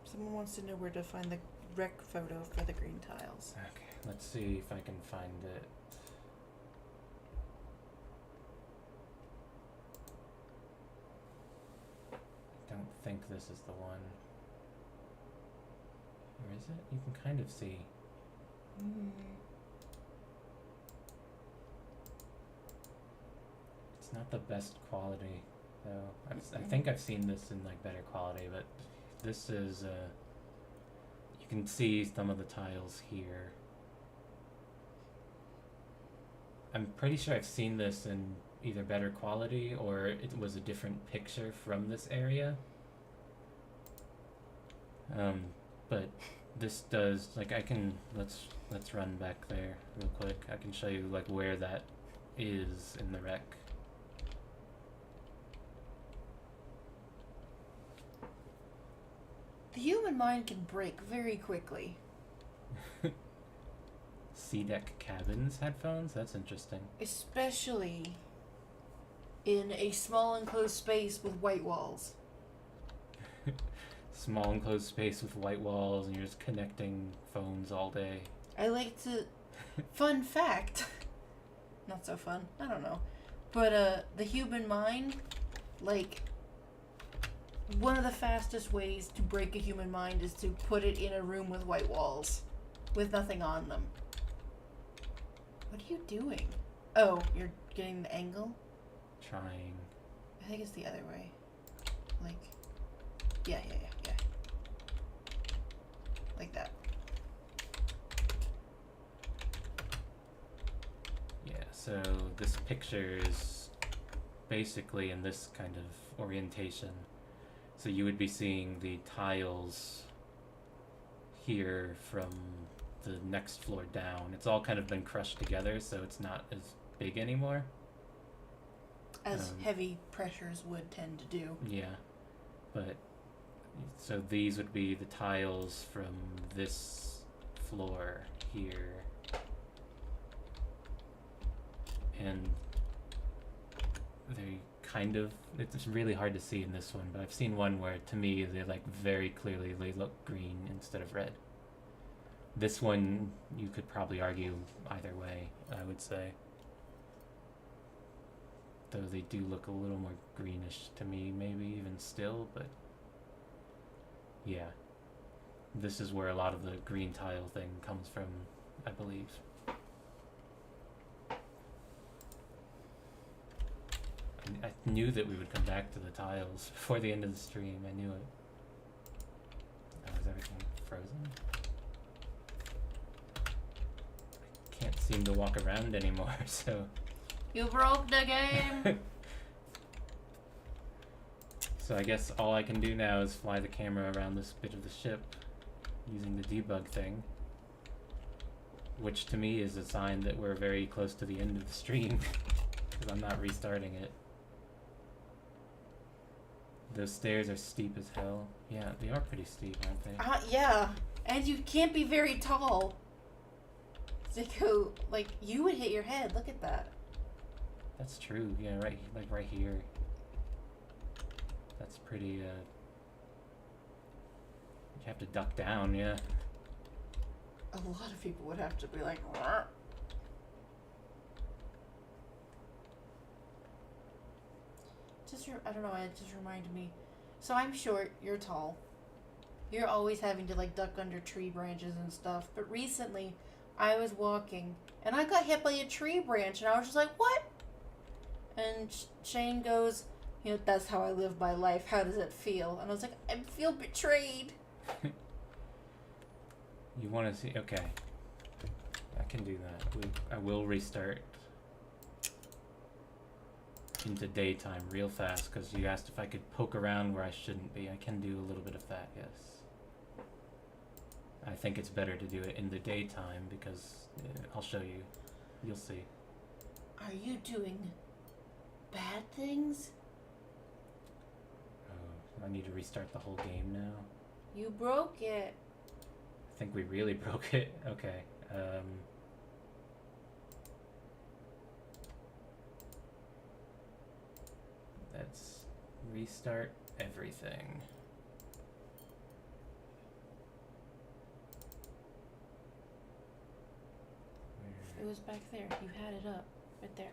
Someone wants to know where to find the rec photo for the green tiles. Okay, let's see if I can find it. I don't think this is the one. Or is it? You can kind of see. It's not the best quality, though. I think I've seen this in like better quality, but this is, you can see some of the tiles here. I'm pretty sure I've seen this in either better quality or it was a different picture from this area. But this does, like, I can, let's run back there real quick. I can show you like where that is in the wreck. The human mind can break very quickly. C-deck cabins headphones? That's interesting. Especially in a small enclosed space with white walls. Small enclosed space with white walls and you're just connecting phones all day. I like to... Fun fact. Not so fun. I don't know. But the human mind, like... One of the fastest ways to break a human mind is to put it in a room with white walls. With nothing on them. What are you doing? Oh, you're getting the angle? Trying. I think it's the other way. Like, yeah. Like that. Yeah, so this picture is basically in this kind of orientation. So you would be seeing the tiles here from the next floor down. It's all kind of been crushed together, so it's not as big anymore. As heavy pressures would tend to do. Yeah, but so these would be the tiles from this floor here. And they kind of, it's really hard to see in this one, but I've seen one where to me they like very clearly they look green instead of red. This one you could probably argue either way, I would say. Though they do look a little more greenish to me, maybe even still, but yeah. This is where a lot of the green tile thing comes from, I believe. I knew that we would come back to the tiles before the end of the stream. I knew it. Oh, is everything frozen? I can't seem to walk around anymore, so... You broke the game! So I guess all I can do now is fly the camera around this bit of the ship using the debug thing. Which to me is a sign that we're very close to the end of the stream. Because I'm not restarting it. Those stairs are steep as hell. Yeah, they are pretty steep, aren't they? Yeah. And you can't be very tall. They go, like, you would hit your head. Look at that. That's true. Yeah, right here. That's pretty, you have to duck down, yeah. A lot of people would have to be like, "Rrr." I don't know, it just reminded me. So I'm short, you're tall. You're always having to like duck under tree branches and stuff. But recently, I was walking and I got hit by a tree branch and I was just like, what? And Shane goes, you know, that's how I live my life. How does it feel? And I was like, I feel betrayed. You want to see? Okay. I can do that. I will restart into daytime real fast because you asked if I could poke around where I shouldn't be. I can do a little bit of that, yes. I think it's better to do it in the daytime because I'll show you. You'll see. Are you doing bad things? Oh, I need to restart the whole game now. You broke it. I think we really broke it. Okay. Let's restart everything. It was back there. You had it up. Right there.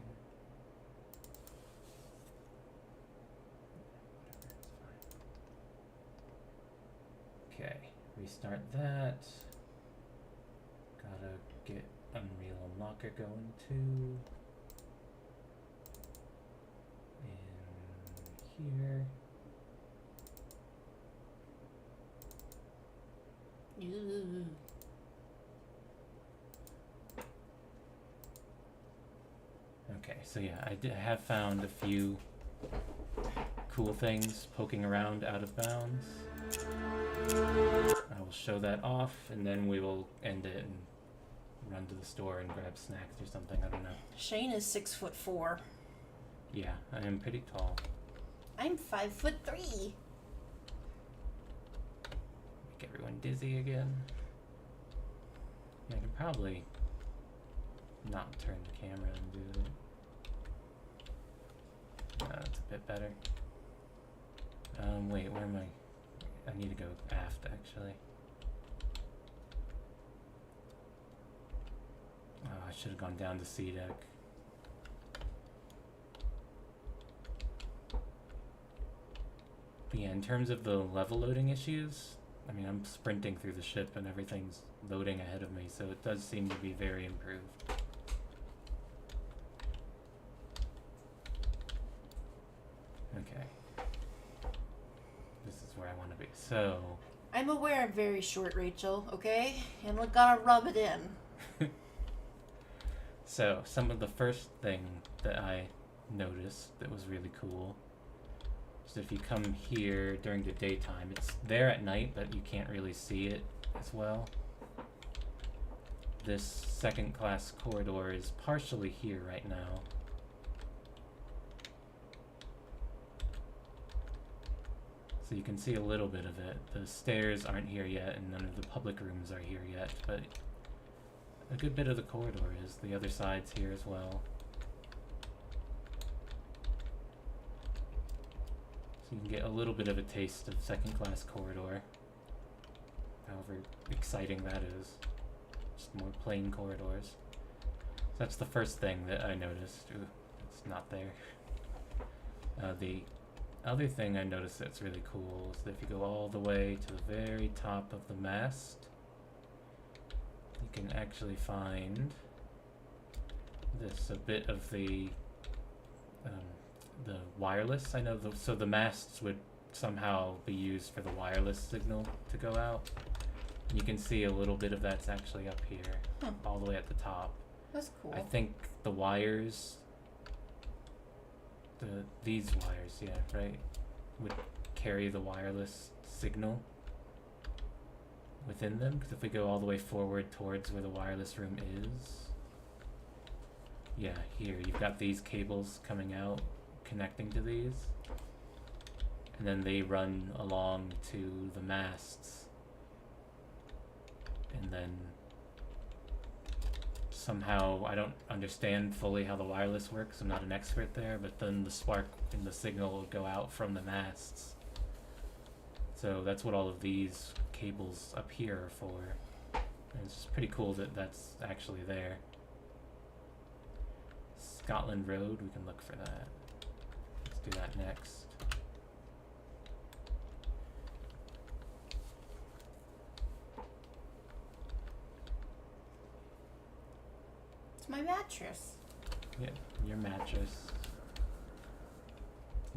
Okay, restart that. Gotta get Unreal Unlocker going too. And here. Ew. Okay, so yeah, I have found a few cool things poking around out of bounds. I will show that off, and then we will end it and run to the store and grab snacks or something. I don't know. Shane is 6'4". Yeah, I am pretty tall. I'm 5'3". Make everyone dizzy again. Yeah, I can probably not turn the camera and do it. That's a bit better. Wait, where am I? I need to go aft, actually. Oh, I should have gone down to C deck. But yeah, in terms of the level loading issues, I mean, I'm sprinting through the ship and everything's loading ahead of me, so it does seem to be very improved. Okay, so... I'm aware I'm very short, Rachel, okay? And we're gonna rub it in. So, some of the first thing that I noticed that was really cool is if you come here during the daytime, it's there at night, but you can't really see it as well. This second class corridor is partially here right now. So you can see a little bit of it. The stairs aren't here yet, and none of the public rooms are here yet, but a good bit of the corridor is. The other side's here as well. So you can get a little bit of a taste of second class corridor. However exciting that is. Just more plain corridors. So that's the first thing that I noticed. Ooh, it's not there. The other thing I noticed that's really cool is that if you go all the way to the very top of the mast, you can actually find this, a bit of the wireless. I know, so the masts would somehow be used for the wireless signal to go out. And you can see a little bit of that's actually up here, all the way at the top. That's cool. I think the wires, these wires, yeah, right, would carry the wireless signal within them, because if we go all the way forward towards where the wireless room is, yeah, here you've got these cables coming out connecting to these, and then they run along to the masts, and then somehow, I don't understand fully how the wireless works, I'm not an expert there, but then the spark and the signal will go out from the masts. So that's what all of these cables up here are for. And it's pretty cool that that's actually there. Scotland Road, we can look for that. Let's do that next. It's my mattress. Yeah, your mattress.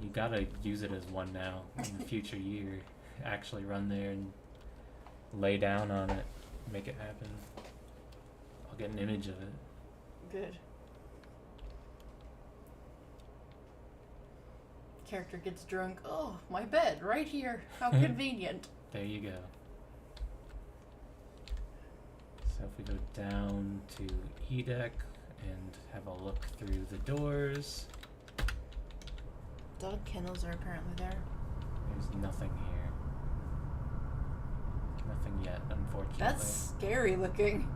You gotta use it as one now in the future year. Actually run there and lay down on it, make it happen. I'll get an image of it. Good. Character gets drunk. Oh, my bed, right here. How convenient. There you go. So if we go down to E deck and have a look through the doors, Dog kennels are apparently there. there's nothing here. Nothing yet, unfortunately. That's scary looking.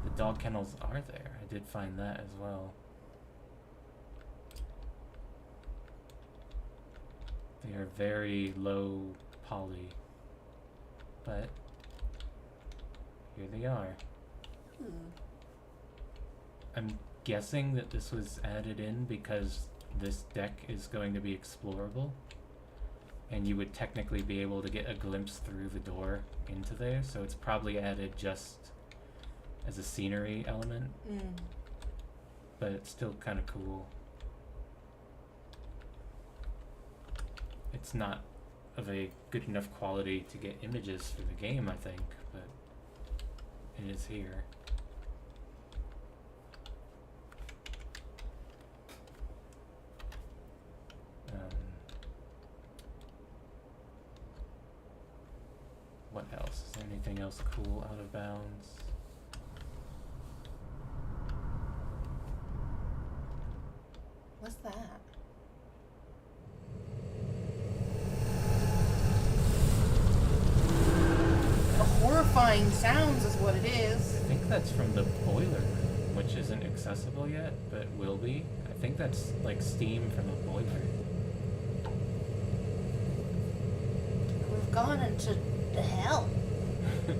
The dog kennels are there. I did find that as well. They are very low poly, but here they are. I'm guessing that this was added in because this deck is going to be explorable, and you would technically be able to get a glimpse through the door into there, so it's probably added just as a scenery element, but it's still kind of cool. It's not of a good enough quality to get images for the game, I think, but it is here. What else? Is there anything else cool out of bounds? What's that? Horrifying sounds is what it is. I think that's from the boiler room, which isn't accessible yet, but will be. I think that's like steam from a boiler. We've gone into the hell. Yeah,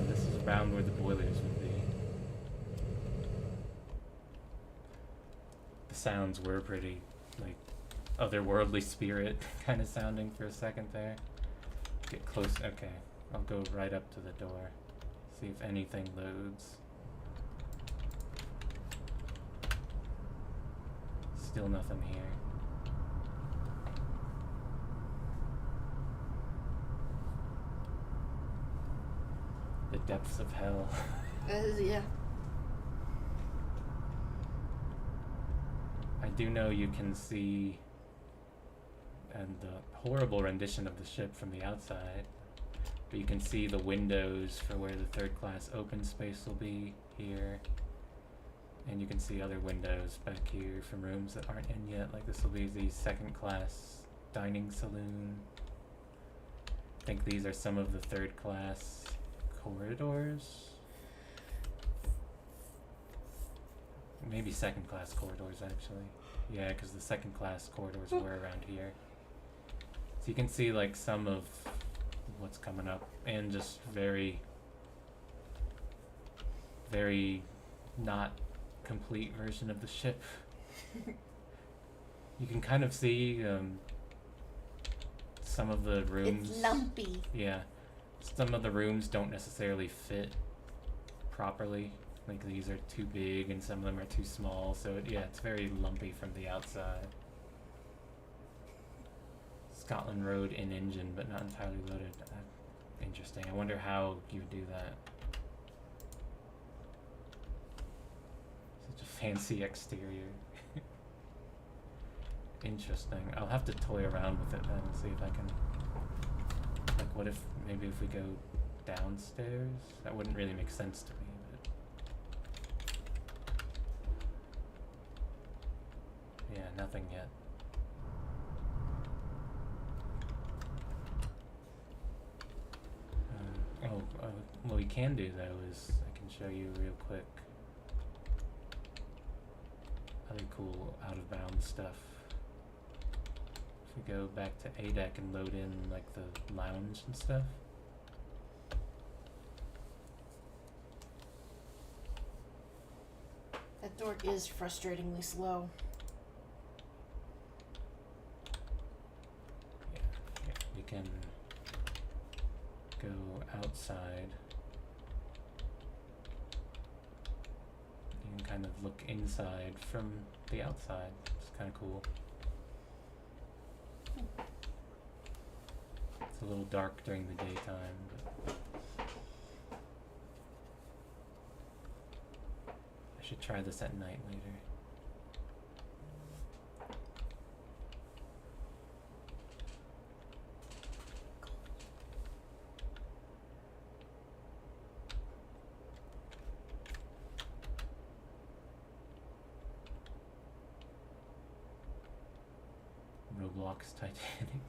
this is around where the boilers would be. The sounds were pretty, like, otherworldly spirit kind of sounding for a second there. Get close. Okay, I'll go right up to the door. See if anything loads. Still nothing here. depths of hell. Yeah. I do know you can see and the horrible rendition of the ship from the outside, but you can see the windows for where the third class open space will be here, and you can see other windows back here from rooms that aren't in yet, like this will be the second class dining saloon. I think these are some of the third class corridors. Maybe second class corridors actually. Yeah, because the second class corridors were around here. So you can see like some of what's coming up, and just very, very not complete version of the ship. You can kind of see some of the rooms. It's lumpy. Yeah, some of the rooms don't necessarily fit properly. Like these are too big and some of them are too small, so it's very lumpy from the outside. Scotland Road in engine, but not entirely loaded. Interesting. I wonder how you would do that. Such a fancy exterior. Interesting. I'll have to toy around with it then and see if I can. Like, what if maybe if we go downstairs? That wouldn't really make sense to me. Yeah, nothing yet. What we can do though is I can show you real quick other cool out of bounds stuff. If we go back to A deck and load in like the lounge and stuff. That door is frustratingly slow. Yeah, we can go outside. You can kind of look inside from the outside. It's kind of cool. It's a little dark during the daytime, but I should try this at night later. Roblox Titanic.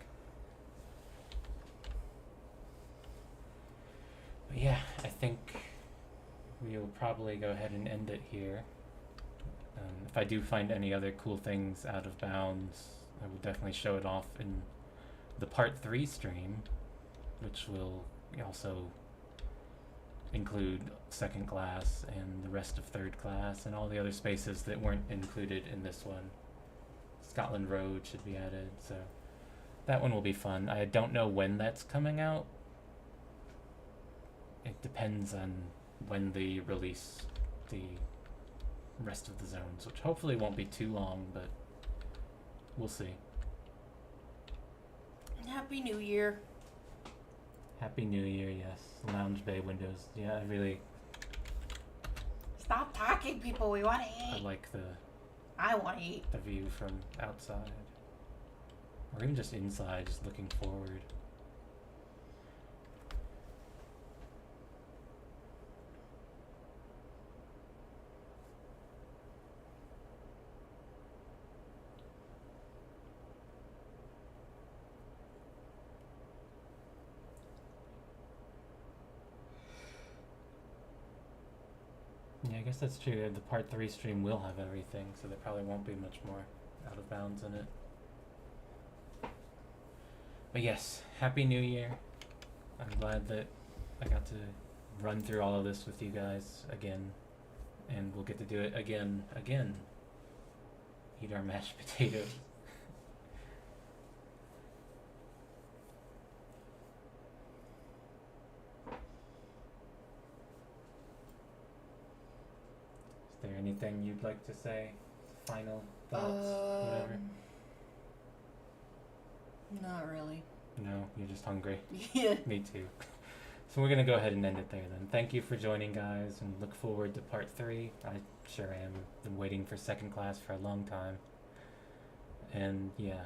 But yeah, I think we'll probably go ahead and end it here. If I do find any other cool things out of bounds, I will definitely show it off in the part 3 stream, which will also include second class and the rest of third class and all the other spaces that weren't included in this one. Scotland Road should be added, so that one will be fun. I don't know when that's coming out. It depends on when they release the rest of the zones, which hopefully won't be too long, but we'll see. Happy New Year. Happy New Year, yes. Lounge bay windows. Yeah, I really... Stop talking, people. We want to eat. I like I want to eat. the view from outside. Or even just inside, just looking forward. Yeah, I guess that's true. The part 3 stream will have everything, so there probably won't be much more out of bounds in it. But yes, Happy New Year. I'm glad that I got to run through all of this with you guys again, and we'll get to do it again. Eat our mashed potatoes. Is there anything you'd like to say? Final thoughts? Whatever? Not really. No, you're just hungry. Yeah. Me too. So we're gonna go ahead and end it there then. Thank you for joining, guys, and look forward to part 3. I sure am. Been waiting for second class for a long time. And yeah.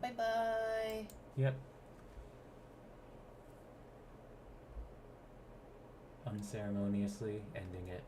Bye bye. Yep. Unceremoniously ending it.